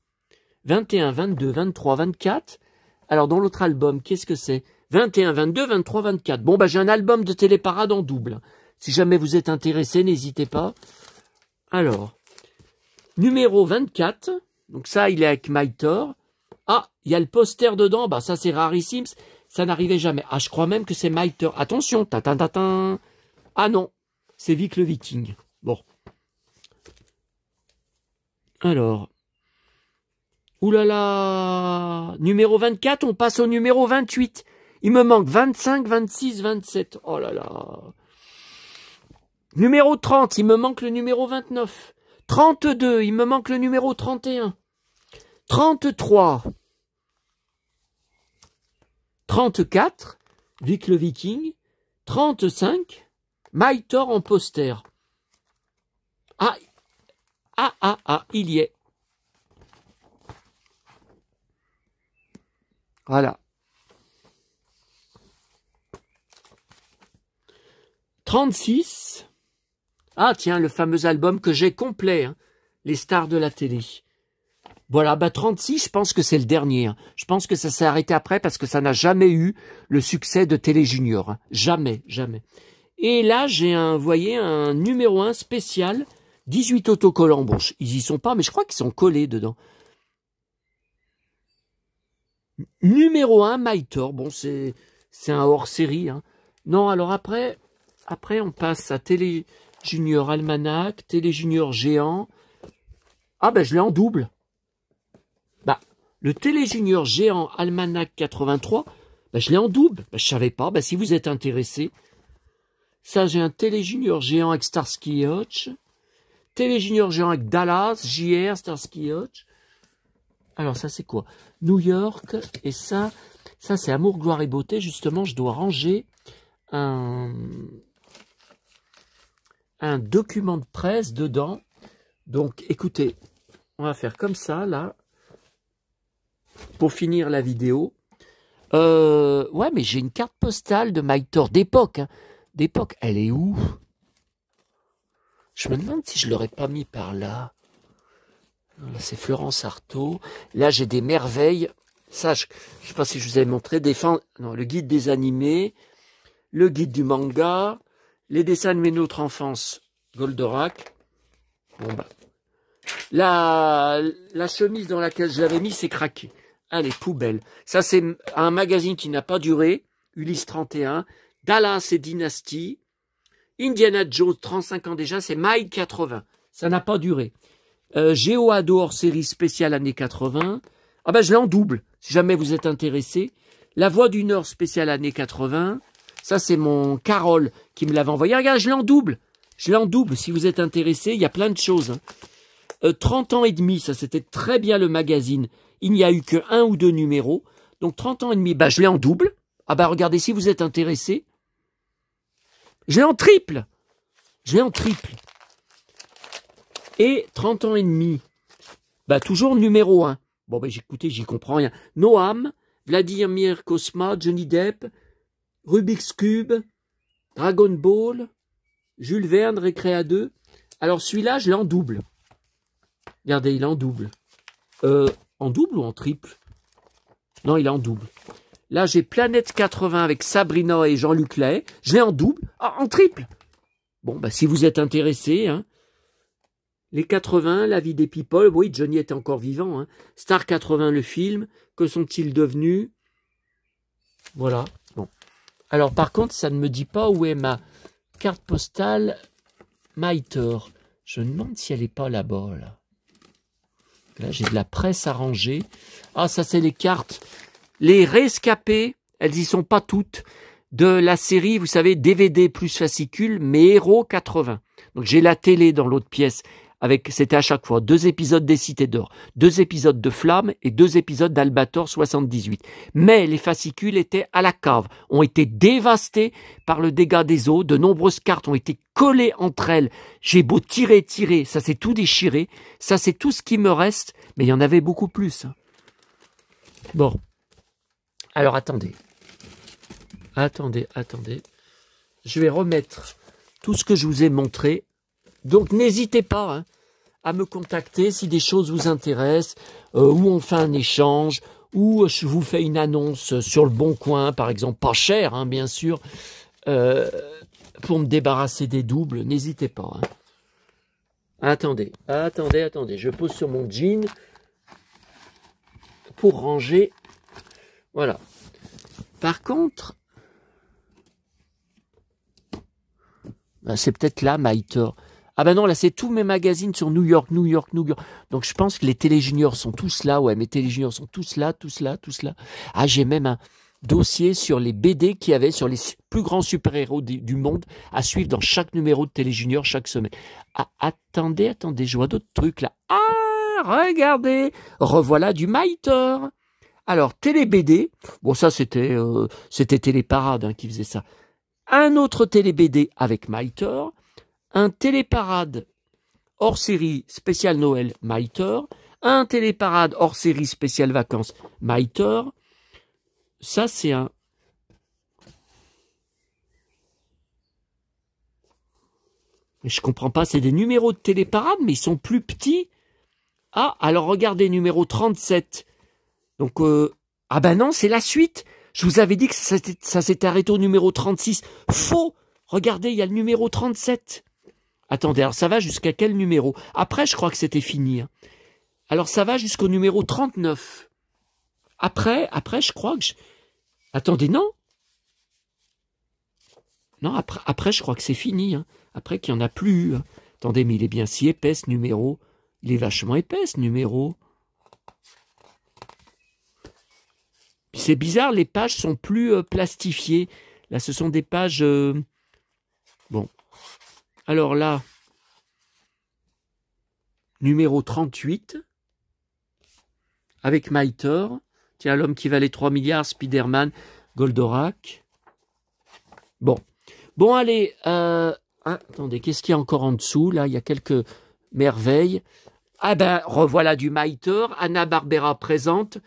21, 22, 23, 24... Alors, dans l'autre album, qu'est-ce que c'est? 21, 22, 23, 24. Bon, bah, j'ai un album de Téléparade en double. Si jamais vous êtes intéressé, n'hésitez pas. Alors, numéro 24. Donc ça, il est avec Mytor. Ah, il y a le poster dedans. Bah, ça, c'est rarissime. Ça n'arrivait jamais. Ah, je crois même que c'est Mytor. Attention. Ta-ta-ta-ta. Ah non. C'est Vic le Viking. Bon. Alors... Ouh là là, numéro 24, on passe au numéro 28. Il me manque 25, 26, 27. Oh là là. Numéro 30, il me manque le numéro 29. 32, il me manque le numéro 31. 33. 34, Vic le Viking. 35, Mytor en poster. Ah, il y est. Voilà. 36. Ah tiens, le fameux album que j'ai complet, hein, les stars de la télé. Voilà, bah 36, je pense que c'est le dernier. Hein. Je pense que ça s'est arrêté après parce que ça n'a jamais eu le succès de Télé Junior. Hein. Jamais, jamais. Et là, j'ai vous voyez, un numéro 1 spécial, 18 autocollants. Bon, ils y sont pas, mais je crois qu'ils sont collés dedans. Numéro 1, Mytor. Bon, c'est un hors-série. Hein. Non, alors après, on passe à Télé Junior Almanach, Télé Junior Géant. Ah, ben, je l'ai en double. Bah, le Télé Junior Géant Almanach 83, ben, je l'ai en double. Ben, je savais pas. Ben, si vous êtes intéressé. Ça, j'ai un Télé Junior Géant avec Starsky et Hutch. Télé Junior Géant avec Dallas, JR, Starsky et Hutch. Alors, ça, c'est quoi? New York. Et ça c'est Amour, Gloire et Beauté. Justement, je dois ranger un un document de presse dedans. Donc, écoutez, on va faire comme ça, là, pour finir la vidéo. Ouais, mais j'ai une carte postale de Mike Thor d'époque. Hein. D'époque, elle est où? Je me demande si je ne l'aurais pas mis par là. Là, c'est Florence Artaud. Là, j'ai des merveilles. Ça, je ne sais pas si je vous avais montré. Non, le guide des animés, le guide du manga, les dessins de notre enfance, Goldorak. Bon, bah. La chemise dans laquelle je l'avais mis, c'est craqué. Allez, poubelle. Ça, c'est un magazine qui n'a pas duré. Ulysse 31. Dallas et Dynasty. Indiana Jones, 35 ans déjà, c'est Mike 80. Ça n'a pas duré. Géo Ado hors série spéciale années 80. Ah ben, je l'ai en double, si jamais vous êtes intéressé. La Voix du Nord spéciale années 80. Ça, c'est mon Carole qui me l'avait envoyé. Regarde, je l'ai en double. Je l'ai en double, si vous êtes intéressé. Il y a plein de choses. Hein. 30 ans et demi, ça c'était très bien le magazine. Il n'y a eu que 1 ou 2 numéros. Donc 30 ans et demi, bah, je l'ai en double. Ah bah regardez, si vous êtes intéressé. Je l'ai en triple. Je l'ai en triple. Et 30 ans et demi. Bah toujours numéro 1. Bon bah écoutez, j'y comprends rien. Noam, Vladimir Cosma, Johnny Depp, Rubik's Cube, Dragon Ball, Jules Verne, Récréa 2. Alors celui-là, je l'ai en double. Regardez, il est en double. En double ou en triple? Non, il est en double. Là, j'ai Planète 80 avec Sabrina et Jean-Luc Lahaye. Je l'ai en double. Ah, en triple. Bon, bah, si vous êtes intéressé, hein. Les 80, La vie des people. Oui, Johnny était encore vivant. Hein. Star 80, le film. Que sont-ils devenus? Voilà. Bon. Alors, par contre, ça ne me dit pas où est ma carte postale Maïter. Je me demande si elle n'est pas là-bas, là. Là, j'ai de la presse à ranger. Ah, ça, c'est les cartes. Les rescapées, elles y sont pas toutes, de la série, vous savez, DVD plus fascicule, mais Héros 80. Donc, j'ai la télé dans l'autre pièce, c'était à chaque fois 2 épisodes des Cités d'Or, 2 épisodes de Flamme et 2 épisodes d'Albator 78. Mais les fascicules étaient à la cave, ont été dévastés par le dégât des eaux, de nombreuses cartes ont été collées entre elles. J'ai beau tirer, ça s'est tout déchiré, ça c'est tout ce qui me reste, mais il y en avait beaucoup plus. Bon. Alors, attendez. Je vais remettre tout ce que je vous ai montré. Donc, n'hésitez pas hein, à me contacter si des choses vous intéressent, ou on fait un échange, ou je vous fais une annonce sur le Bon Coin, par exemple, pas cher, hein, bien sûr, pour me débarrasser des doubles. N'hésitez pas. Hein. Attendez. Je pose sur mon jean pour ranger. Voilà. Par contre, ben c'est peut-être là, Maïter. Ah ben non, là, c'est tous mes magazines sur New York. Donc, je pense que les téléjuniors sont tous là. Ouais, mes téléjuniors sont tous là. Ah, j'ai même un dossier sur les BD qu'il y avait sur les plus grands super-héros du monde à suivre dans chaque numéro de téléjunior chaque semaine. Ah, attendez, je vois d'autres trucs là. Ah, regardez, revoilà du Maïter. Alors, Télé BD, bon ça c'était Téléparade hein, qui faisait ça. Un autre Télé BD avec Maïter, un Téléparade hors série spécial Noël Maïter, un Téléparade hors série spécial vacances Maïter. Ça c'est un... Mais je comprends pas, c'est des numéros de Téléparade mais ils sont plus petits. Ah, alors regardez numéro 37. Donc, ah ben non, c'est la suite. Je vous avais dit que ça s'était arrêté au numéro 36. Faux. Regardez, il y a le numéro 37. Attendez, alors ça va jusqu'à quel numéro? Après, je crois que c'était fini. Hein. Alors, ça va jusqu'au numéro 39. Après, je crois que... Attendez, non. Non, après, je crois que c'est fini. Hein. Après, qu'il n'y en a plus. Hein. Attendez, mais il est bien si épais, ce numéro. Il est vachement épais, ce numéro. C'est bizarre, les pages sont plus plastifiées. Là, ce sont des pages... Bon. Alors là, numéro 38, avec Maïter. Tiens, L'homme qui valait 3 milliards, Spider-Man, Goldorak. Bon. Bon, allez, Ah, attendez, qu'est-ce qu'il y a encore en dessous? Là, il y a quelques merveilles. Ah ben, revoilà du Maiter. Hanna-Barbera présente.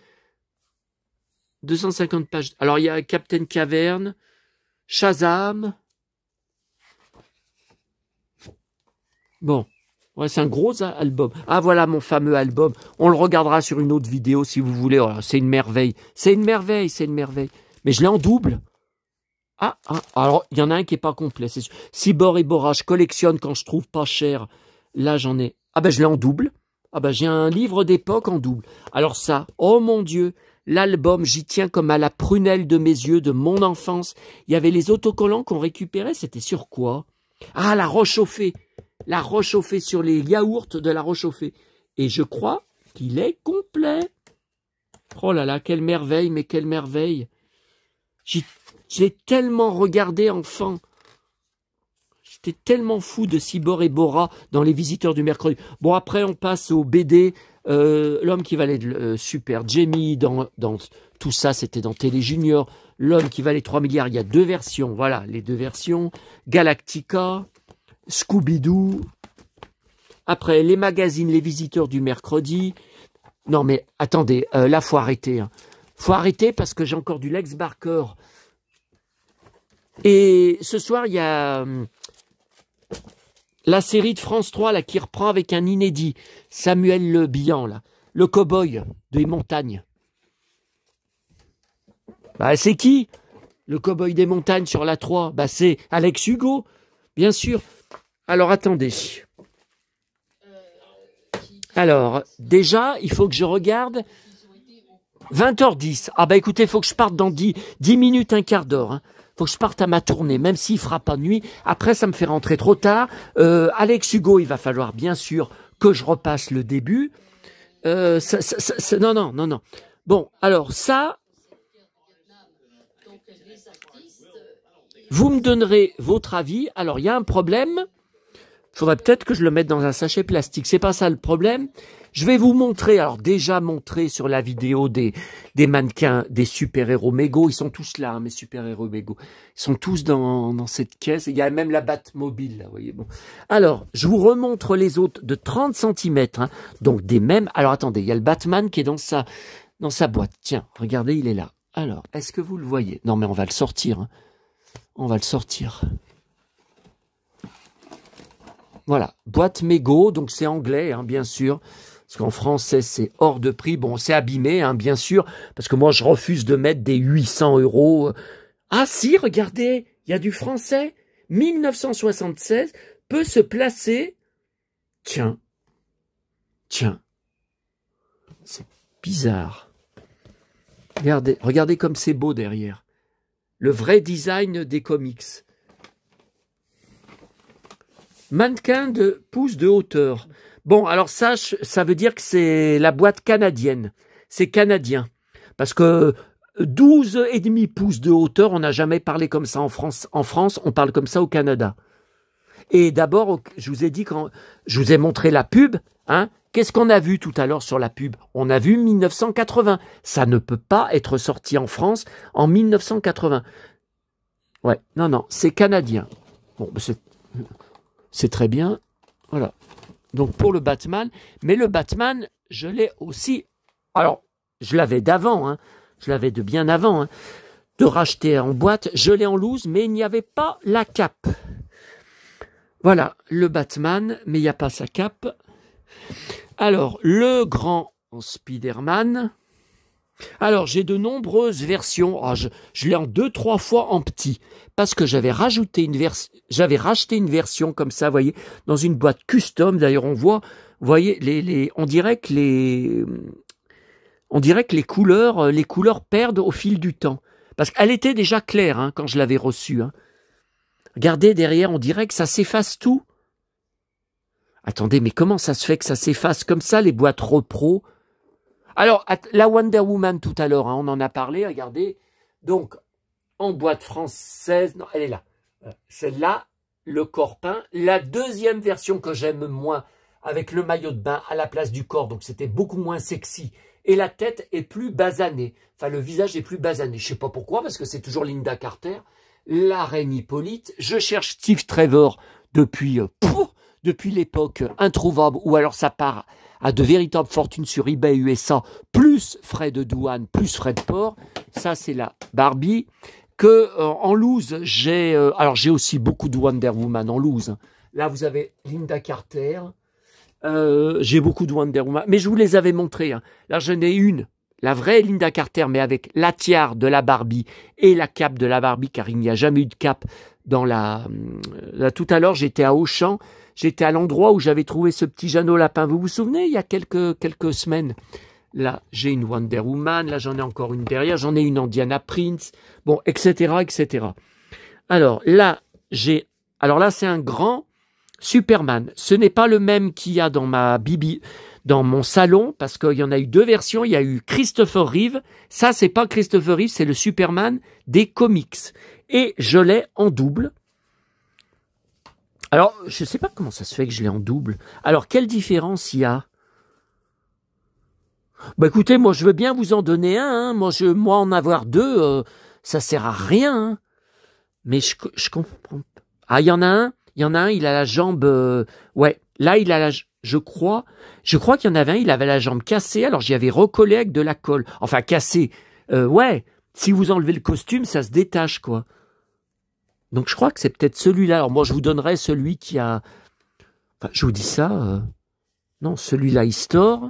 250 pages. Alors, il y a Captain Caverne, Shazam. Bon. Ouais, c'est un gros album. Ah, voilà mon fameux album. On le regardera sur une autre vidéo si vous voulez. Oh, c'est une merveille. C'est une merveille, c'est une merveille. Mais je l'ai en double. Ah, alors, il y en a un qui est pas complet, c'est sûr. Cibor et Bora, je collectionne quand je trouve pas cher. Là, j'en ai. Ah ben, je l'ai en double. Ah ben, j'ai un livre d'époque en double. Alors ça, oh mon Dieu, l'album, j'y tiens comme à la prunelle de mes yeux, de mon enfance. Il y avait les autocollants qu'on récupérait, c'était sur quoi? Ah, la roche au fée. La roche au fée sur les yaourts de la roche au fée. Et je crois qu'il est complet. Oh là là, quelle merveille, mais quelle merveille. J'ai tellement regardé enfant. J'étais tellement fou de Cibor et Bora dans Les Visiteurs du Mercredi. Bon, après, on passe au BD. L'homme qui valait super. Jamie, dans tout ça, c'était dans Télé Junior. L'homme qui valait 3 milliards, il y a 2 versions. Voilà, les 2 versions. Galactica, Scooby-Doo. Après, les magazines, Les Visiteurs du Mercredi. Non, mais attendez, là, faut arrêter. Hein. Faut arrêter parce que j'ai encore du Lex Barker. Et ce soir, il y a la série de France 3 là, qui reprend avec un inédit. Samuel Le Bihan, là. Le cow-boy des montagnes. Bah, c'est qui? Le cow-boy des montagnes sur la 3. Bah, c'est Alex Hugo, bien sûr. Alors, attendez. Alors, déjà, il faut que je regarde 20h10. Ah bah écoutez, il faut que je parte dans 10 minutes, un quart d'heure. Hein. Faut que je parte à ma tournée, même s'il fera pas de nuit. Après, ça me fait rentrer trop tard. Alex Hugo, il va falloir bien sûr que je repasse le début. Non. Bon, alors ça, vous me donnerez votre avis. Alors, il y a un problème. Il faudrait peut-être que je le mette dans un sachet plastique. C'est pas ça le problème. Je vais vous montrer, alors déjà montrer sur la vidéo des mannequins, des super-héros mégots. Ils sont tous là, hein, mes super-héros mégots. Ils sont tous dans cette caisse. Il y a même la Batmobile, là, vous voyez. Bon. Alors, je vous remontre les autres de 30 cm. Hein, donc des mêmes. Alors attendez, il y a le Batman qui est dans sa boîte. Tiens, regardez, il est là. Alors, est-ce que vous le voyez? Non, mais on va le sortir. Hein. On va le sortir. Voilà, boîte mégot, donc c'est anglais, hein, bien sûr, parce qu'en français c'est hors de prix. Bon, c'est abîmé, hein, bien sûr, parce que moi je refuse de mettre des 800 €. Ah si, regardez, il y a du français, 1976, peut se placer. Tiens, c'est bizarre. Regardez comme c'est beau derrière. Le vrai design des comics. Mannequin de pouces de hauteur. Bon, alors ça veut dire que c'est la boîte canadienne. C'est canadien. Parce que 12,5 pouces de hauteur, on n'a jamais parlé comme ça en France. En France, on parle comme ça au Canada. Et d'abord, je vous ai dit, quand je vous ai montré la pub, hein, qu'est-ce qu'on a vu tout à l'heure sur la pub? On a vu 1980. Ça ne peut pas être sorti en France en 1980. Ouais, non, c'est canadien. Bon, c'est très bien. Voilà. Donc pour le Batman, mais le Batman, je l'ai aussi. Alors, je l'avais d'avant, hein. Je l'avais de bien avant, hein, de racheter en boîte. Je l'ai en loose, mais il n'y avait pas la cape. Voilà, le Batman, mais il n'y a pas sa cape. Alors, le grand Spider-Man. Alors, j'ai de nombreuses versions. Oh, je l'ai en 2-3 fois en petit. Parce que j'avais racheté une version comme ça, vous voyez, dans une boîte custom. D'ailleurs, on voit, vous voyez, on dirait que les couleurs perdent au fil du temps. Parce qu'elle était déjà claire, hein, quand je l'avais reçue. Hein. Regardez derrière, on dirait que ça s'efface tout. Attendez, mais comment ça se fait que ça s'efface comme ça, les boîtes repro? Alors, la Wonder Woman tout à l'heure, hein, on en a parlé, regardez. Donc, en boîte française, non, elle est là. Celle-là, le corps peint. La deuxième version que j'aime moins, avec le maillot de bain à la place du corps, donc c'était beaucoup moins sexy. Et la tête est plus basanée. Enfin, le visage est plus basané. Je sais pas pourquoi, parce que c'est toujours Linda Carter. La reine Hippolyte. Je cherche Steve Trevor depuis l'époque introuvable, ou alors ça part à de véritables fortunes sur eBay USA, plus frais de douane, plus frais de port. Ça, c'est la Barbie. Que en loose, j'ai aussi beaucoup de Wonder Woman en loose. Là, vous avez Linda Carter. J'ai beaucoup de Wonder Woman, mais je vous les avais montrés. Hein. Là, j'en ai une, la vraie Linda Carter, mais avec la tiare de la Barbie et la cape de la Barbie, car il n'y a jamais eu de cape dans la... Là, tout à l'heure, j'étais à Auchan, j'étais à l'endroit où j'avais trouvé ce petit Jeannot Lapin. Vous vous souvenez, il y a quelques semaines. Là, j'ai une Wonder Woman, là, j'en ai encore une derrière, j'en ai une en Diana Prince, bon, etc., etc. Alors là, c'est un grand Superman. Ce n'est pas le même qu'il y a dans dans mon salon, parce qu'il y en a eu deux versions. Il y a eu Christopher Reeve. Ça, c'est pas Christopher Reeve, c'est le Superman des comics. Et je l'ai en double. Alors, je sais pas comment ça se fait que je l'ai en double. Alors, quelle différence il y a? Bah écoutez, moi je veux bien vous en donner un. Hein. Moi en avoir deux, ça sert à rien. Hein. Mais je comprends. Ah, il y en a un, il a la jambe... ouais, là il a je crois qu'il y en avait un, il avait la jambe cassée, alors j'y avais recollé avec de la colle. Enfin, cassé. Ouais, si vous enlevez le costume, ça se détache, quoi. Donc je crois que c'est peut-être celui-là. Alors moi je vous donnerai celui qui a... Enfin, je vous dis ça... Non, celui-là, il store.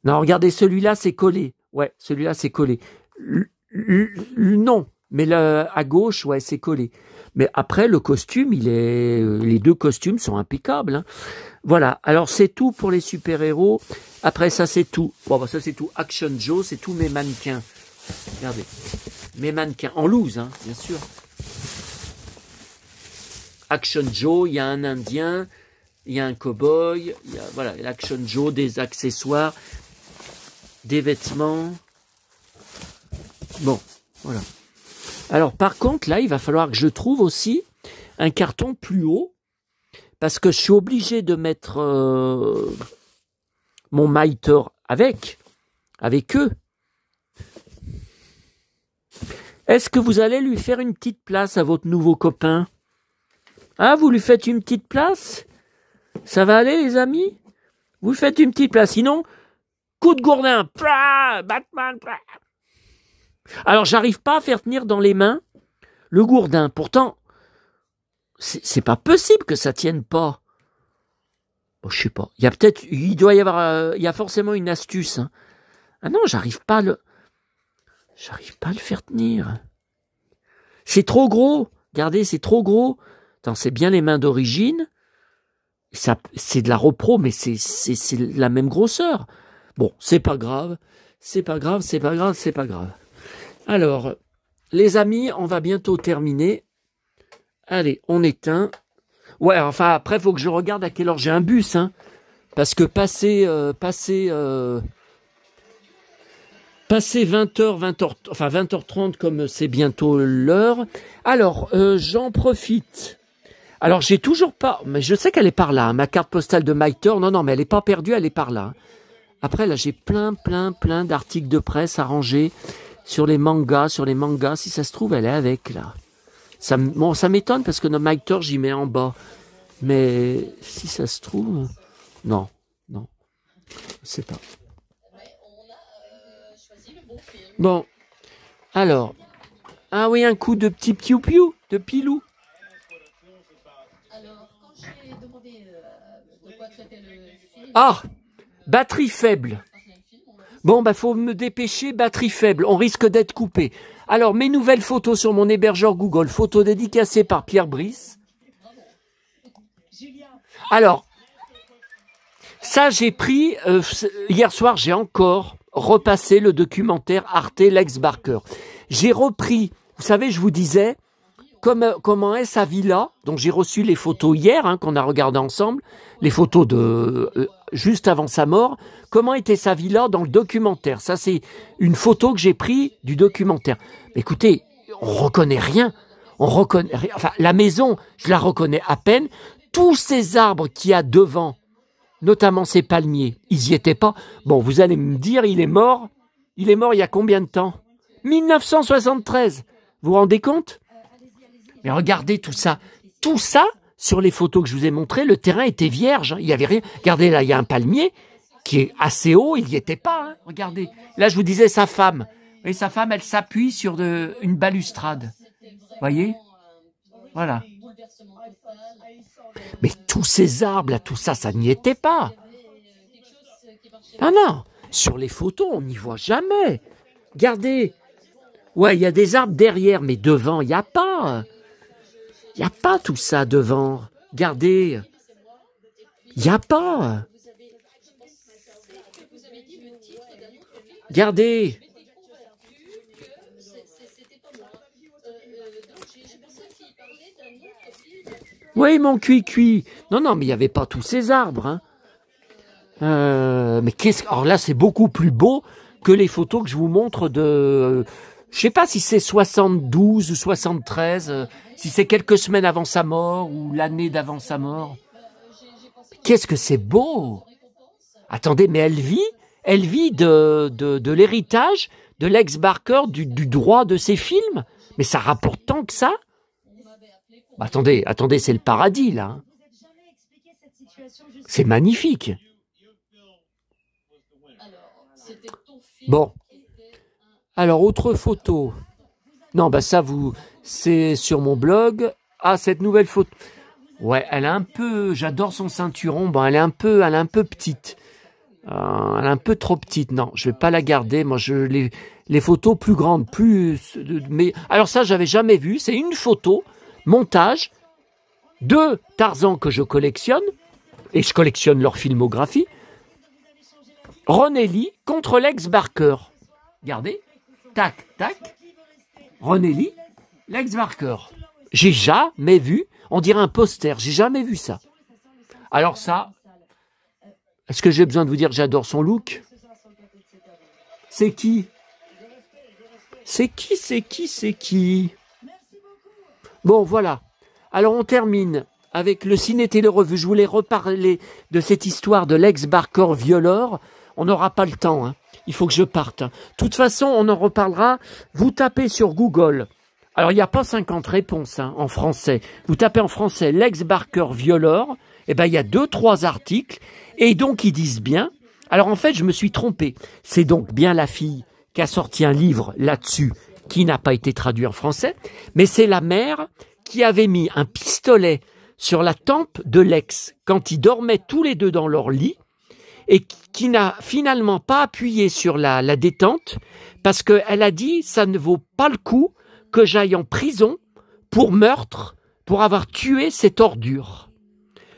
Non, regardez, celui-là, c'est collé. Ouais, celui-là, c'est collé. Non, mais là, à gauche, ouais, c'est collé. Mais après, le costume, les deux costumes sont impeccables. Hein. Voilà, alors c'est tout pour les super-héros. Après, ça, c'est tout. Bon, bah, ça, c'est tout. Action Joe, c'est tous mes mannequins. Regardez, mes mannequins. En loose, hein, bien sûr. Action Joe, il y a un Indien, il y a un cow-boy, il y a, voilà, l'Action Joe, des accessoires, des vêtements. Bon, voilà. Alors, par contre, là, il va falloir que je trouve aussi un carton plus haut, parce que je suis obligé de mettre mon Mitre avec eux. Est-ce que vous allez lui faire une petite place à votre nouveau copain? Ah, vous lui faites une petite place? Ça va aller, les amis? Vous lui faites une petite place, sinon... Coup de gourdin, plah, Batman, plah. Alors, j'arrive pas à faire tenir dans les mains le gourdin. Pourtant, c'est pas possible que ça tienne pas. Bon, je sais pas. Il doit y avoir, il y a forcément une astuce. Hein. Ah non, j'arrive pas à le faire tenir. C'est trop gros. Regardez, c'est trop gros. Attends, c'est bien les mains d'origine. Ça, c'est de la repro, mais c'est la même grosseur. Bon, c'est pas grave. Alors, les amis, on va bientôt terminer. Allez, on éteint. Ouais, enfin, après, il faut que je regarde à quelle heure j'ai un bus, hein. Parce que passer 20h30, comme c'est bientôt l'heure. Alors, j'en profite. Alors, j'ai toujours pas... Mais je sais qu'elle est par là, hein, ma carte postale de Mitre. Non, mais elle est pas perdue, elle est par là. Hein. Après, là, j'ai plein d'articles de presse à ranger sur les mangas. Si ça se trouve, elle est avec, là. Ça m'étonne parce que notre Mitre, j'y mets en bas. Mais si ça se trouve... Non. Je sais pas. Bon. Alors. Ah oui, un coup de petit piou-piou, de pilou. Alors, quand j'ai demandé de quoi traiter le film... Ah! Batterie faible. Bon, faut me dépêcher, batterie faible. On risque d'être coupé. Alors, mes nouvelles photos sur mon hébergeur Google. Photos dédicacées par Pierre Brice. Alors, ça, j'ai pris... hier soir, j'ai encore repassé le documentaire Arte Lex Barker. J'ai repris... Vous savez, je vous disais... Comment est sa villa? Donc j'ai reçu les photos hier, hein, qu'on a regardé ensemble, les photos de juste avant sa mort. Comment était sa villa dans le documentaire? Ça, c'est une photo que j'ai prise du documentaire. Mais écoutez, on reconnaît rien. Enfin, la maison, je la reconnais à peine. Tous ces arbres qu'il y a devant, notamment ces palmiers, ils y étaient pas. Bon, vous allez me dire, il est mort. Il est mort il y a combien de temps? 1973. Vous vous rendez compte? Mais regardez tout ça. tout ça, sur les photos que je vous ai montrées, le terrain était vierge. Il y avait rien. Regardez, là, il y a un palmier qui est assez haut. Il n'y était pas. Hein. Regardez. Là, je vous disais sa femme. Et sa femme, elle s'appuie sur une balustrade. Voyez? Voilà. Mais tous ces arbres, là, tout ça, ça n'y était pas. Ah non. Sur les photos, on n'y voit jamais. Regardez. Ouais, il y a des arbres derrière, mais devant, il n'y a pas. Il n'y a pas tout ça devant. Regardez. Il n'y a pas. Regardez. Oui, mon cuit-cuit. Non, non, mais il n'y avait pas tous ces arbres. Hein. Mais alors là, c'est beaucoup plus beau que les photos que je vous montre de... je sais pas si c'est 72 ou 73, si c'est quelques semaines avant sa mort ou l'année d'avant sa mort. Qu'est-ce que c'est beau! Attendez, mais elle vit de l'héritage de Lex Barker, du droit de ses films. Mais ça rapporte tant que ça. Bah, attendez, c'est le paradis, là. Hein. C'est magnifique. Bon. Alors, autre photo. Non, bah ça, c'est sur mon blog. Ah, cette nouvelle photo. Ouais, elle est un peu... J'adore son ceinturon. Bon, elle est un peu petite. Elle est un peu trop petite. Non, je vais pas la garder. Moi, les photos plus grandes, plus... Mais alors ça, j'avais jamais vu. C'est une photo, montage, de Tarzan que je collectionne. Et je collectionne leur filmographie. Ron Ellie contre Lex Barker. Regardez. Tac, tac. Ron Ellie, Lex Barker. J'ai jamais vu, on dirait un poster, j'ai jamais vu ça. Alors ça, est-ce que j'ai besoin de vous dire que j'adore son look? C'est qui? C'est qui? Bon, voilà. Alors on termine avec le Ciné-Télé-Revue. Je voulais reparler de cette histoire de Lex Barker violeur. On n'aura pas le temps, hein. Il faut que je parte. De toute façon, on en reparlera. Vous tapez sur Google. Alors, il n'y a pas 50 réponses hein, en français. Vous tapez en français Lex Barker violeur. Eh bien, il y a 2-3 articles. Et donc, ils disent bien. Alors, en fait, je me suis trompé. C'est donc bien la fille qui a sorti un livre là-dessus qui n'a pas été traduit en français. Mais c'est la mère qui avait mis un pistolet sur la tempe de Lex quand ils dormaient tous les deux dans leur lit. Et qui n'a finalement pas appuyé sur la détente parce qu'elle a dit ça ne vaut pas le coup que j'aille en prison pour meurtre, pour avoir tué cette ordure.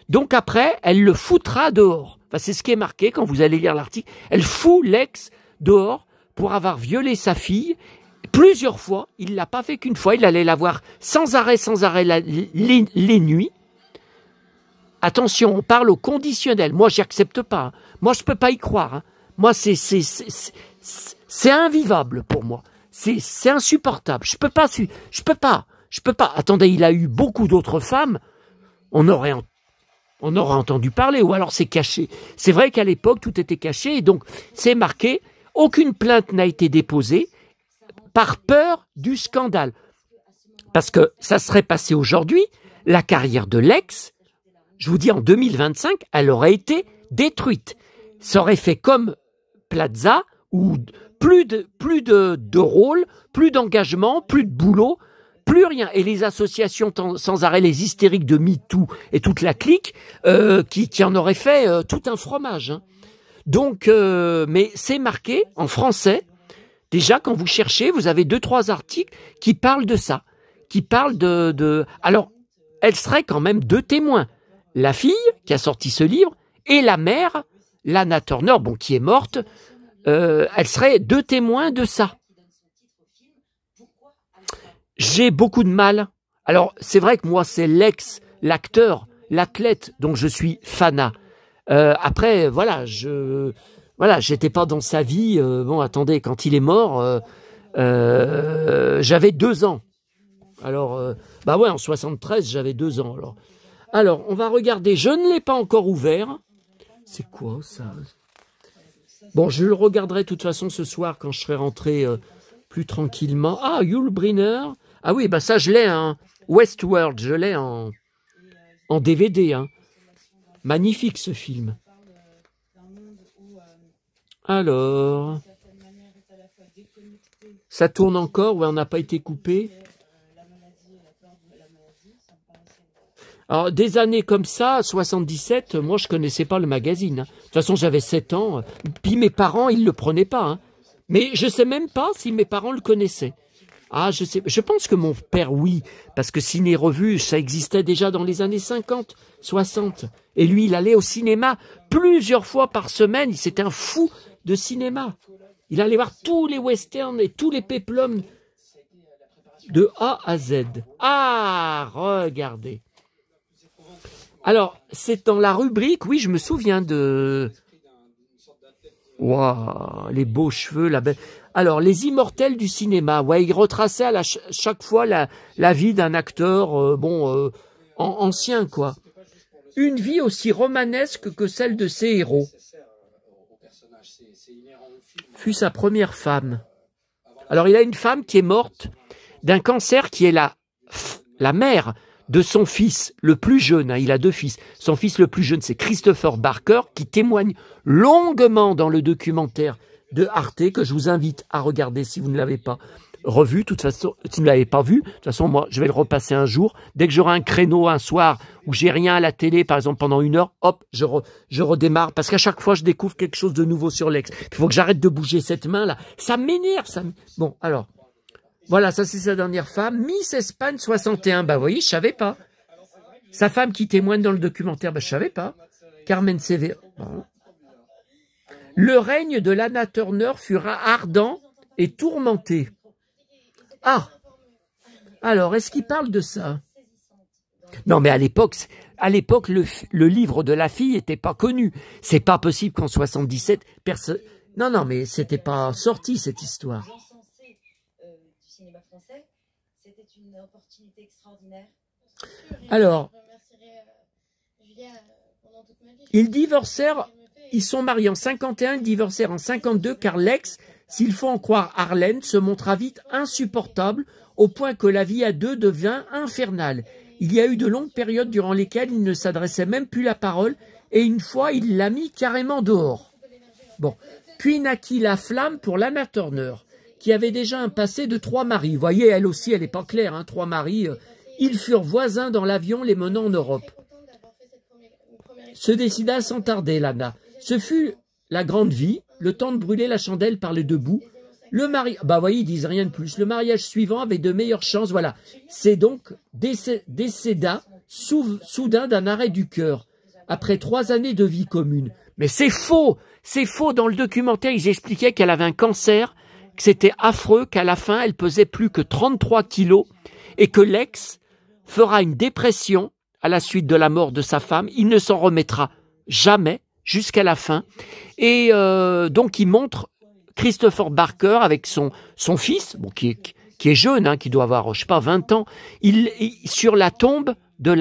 Donc après, elle le foutra dehors. Enfin, c'est ce qui est marqué quand vous allez lire l'article. Elle fout Lex dehors pour avoir violé sa fille. Plusieurs fois, il ne l'a pas fait qu'une fois, il allait la voir sans arrêt les nuits. Attention, on parle au conditionnel. Moi, j'y accepte pas. Hein. Moi, je peux pas y croire. Hein. Moi, c'est invivable pour moi. C'est insupportable. Je peux pas. Attendez, il a eu beaucoup d'autres femmes. On aurait entendu parler, ou alors c'est caché. C'est vrai qu'à l'époque, tout était caché, et donc c'est marqué. Aucune plainte n'a été déposée par peur du scandale. Parce que ça serait passé aujourd'hui, la carrière de Lex. Je vous dis, en 2025, elle aurait été détruite. Ça aurait fait comme Plaza, où plus de rôle, plus d'engagement, plus de boulot, plus rien. Et les associations sans arrêt, les hystériques de MeToo et toute la clique, qui en auraient fait tout un fromage. Hein. Donc, mais c'est marqué en français. Déjà, quand vous cherchez, vous avez 2-3 articles qui parlent de ça, qui parlent de... Alors, elle serait quand même 2 témoins. La fille qui a sorti ce livre et la mère, Lana Turner, bon, qui est morte, elle serait 2 témoins de ça. J'ai beaucoup de mal. Alors, c'est vrai que moi, c'est Lex, l'acteur, l'athlète dont je suis fanat. Après, voilà, j'étais pas dans sa vie. Bon, attendez, quand il est mort, j'avais 2 ans. Alors, bah ouais, en 73, j'avais 2 ans, alors. Alors, on va regarder. Je ne l'ai pas encore ouvert. C'est quoi, ça? Bon, je le regarderai de toute façon ce soir quand je serai rentré plus tranquillement. Ah, Yul Brynner. Ah oui, bah ça, je l'ai en Westworld. Je l'ai en en DVD, hein. Magnifique ce film. Alors, ça tourne encore, ouais, on n'a pas été coupé. Alors, des années comme ça, 77, moi je connaissais pas le magazine, hein. De toute façon, j'avais 7 ans, puis mes parents, ils le prenaient pas, hein. Mais je sais même pas si mes parents le connaissaient. Ah, je sais, je pense que mon père, oui, parce que Ciné Revue, ça existait déjà dans les années 50, 60. Et lui, il allait au cinéma plusieurs fois par semaine, c'était un fou de cinéma. Il allait voir tous les westerns et tous les péplums de A à Z. Ah, regardez. Alors, c'est dans la rubrique, oui, je me souviens de... Waouh, les beaux cheveux, la belle... Alors, les immortels du cinéma, ouais, il retraçait à chaque fois la vie d'un acteur, ancien, quoi. Une vie aussi romanesque que celle de ses héros. Fut sa première femme. Alors, il a une femme qui est morte d'un cancer qui est la mère de son fils le plus jeune, hein, il a 2 fils. Son fils le plus jeune, c'est Christopher Barker, qui témoigne longuement dans le documentaire de Arte, que je vous invite à regarder si vous ne l'avez pas revu. De toute façon, si vous ne l'avez pas vu, de toute façon, moi, je vais le repasser un jour. Dès que j'aurai un créneau un soir où j'ai rien à la télé, par exemple pendant 1 heure, hop, je redémarre, parce qu'à chaque fois, je découvre quelque chose de nouveau sur l'ex. Il faut que j'arrête de bouger cette main-là. Ça m'énerve, ça. Bon, alors... Voilà, ça c'est sa dernière femme, Miss Espagne 61. Bah vous voyez, je savais pas. Sa femme qui témoigne dans le documentaire, bah je savais pas. Carmen Severo. Bon. Le règne de Lana Turner fut ardent et tourmenté. Ah. Alors, est-ce qu'il parle de ça? Non, mais à l'époque, le livre de la fille n'était pas connu. C'est pas possible qu'en 77, personne. Non, mais c'était pas sorti cette histoire. C'était une opportunité extraordinaire. Alors, ils divorcèrent, ils sont mariés en 51, ils divorcèrent en 52, car l'ex, s'il faut en croire Arlène, se montra vite insupportable, au point que la vie à deux devient infernale. Il y a eu de longues périodes durant lesquelles il ne s'adressait même plus la parole, et une fois, il l'a mis carrément dehors. Bon, puis naquit la flamme pour Lana Turner, qui avait déjà un passé de 3 maris. Vous voyez, elle aussi, elle n'est pas claire, hein, 3 maris. Ils furent voisins dans l'avion les menant en Europe. Se décida sans tarder, Lana. Ce fut la grande vie, le temps de brûler la chandelle par les 2 bouts. Le mari, bah vous voyez, ils disent rien de plus. Le mariage suivant avait de meilleures chances, voilà. C'est donc décéda soudain d'un arrêt du cœur, après 3 années de vie commune. Mais c'est faux dans le documentaire, ils expliquaient qu'elle avait un cancer, que c'était affreux, qu'à la fin, elle pesait plus que 33 kilos et que l'ex fera une dépression à la suite de la mort de sa femme. Il ne s'en remettra jamais jusqu'à la fin. Et donc, il montre Christopher Barker avec son fils, bon, qui est jeune, hein, qui doit avoir, je sais pas, 20 ans, sur la tombe de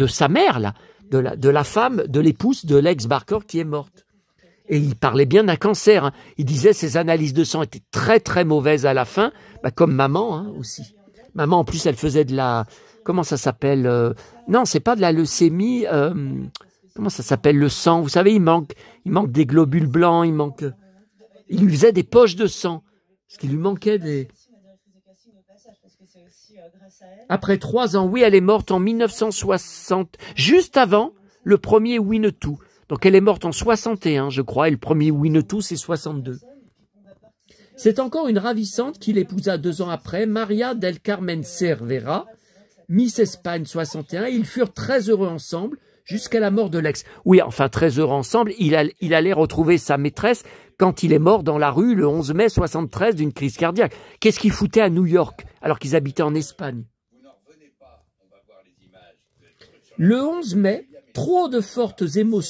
sa mère, là, de la femme, de l'épouse de l'ex Barker qui est morte. Et il parlait bien d'un cancer. Hein. Il disait ses analyses de sang étaient très très mauvaises à la fin, bah, comme maman, hein, aussi. Maman, en plus, elle faisait de la... Comment ça s'appelle non, c'est pas de la leucémie. Comment ça s'appelle, le sang? Vous savez, il manque des globules blancs, il lui faisait des poches de sang. Parce qu'il lui manquait des... Après 3 ans, oui, elle est morte en 1960, juste avant le premier Winnetou. Donc elle est morte en 61, je crois, et le premier Winnetou, c'est 62. C'est encore une ravissante qu'il épousa 2 ans après, Maria del Carmen Cervera, Miss Espagne 61. Ils furent très heureux ensemble jusqu'à la mort de l'ex. Oui, enfin très heureux ensemble, il allait retrouver sa maîtresse quand il est mort dans la rue le 11 mai 73 d'une crise cardiaque. Qu'est-ce qu'il foutait à New York alors qu'ils habitaient en Espagne? Le 11 mai, trop de fortes émotions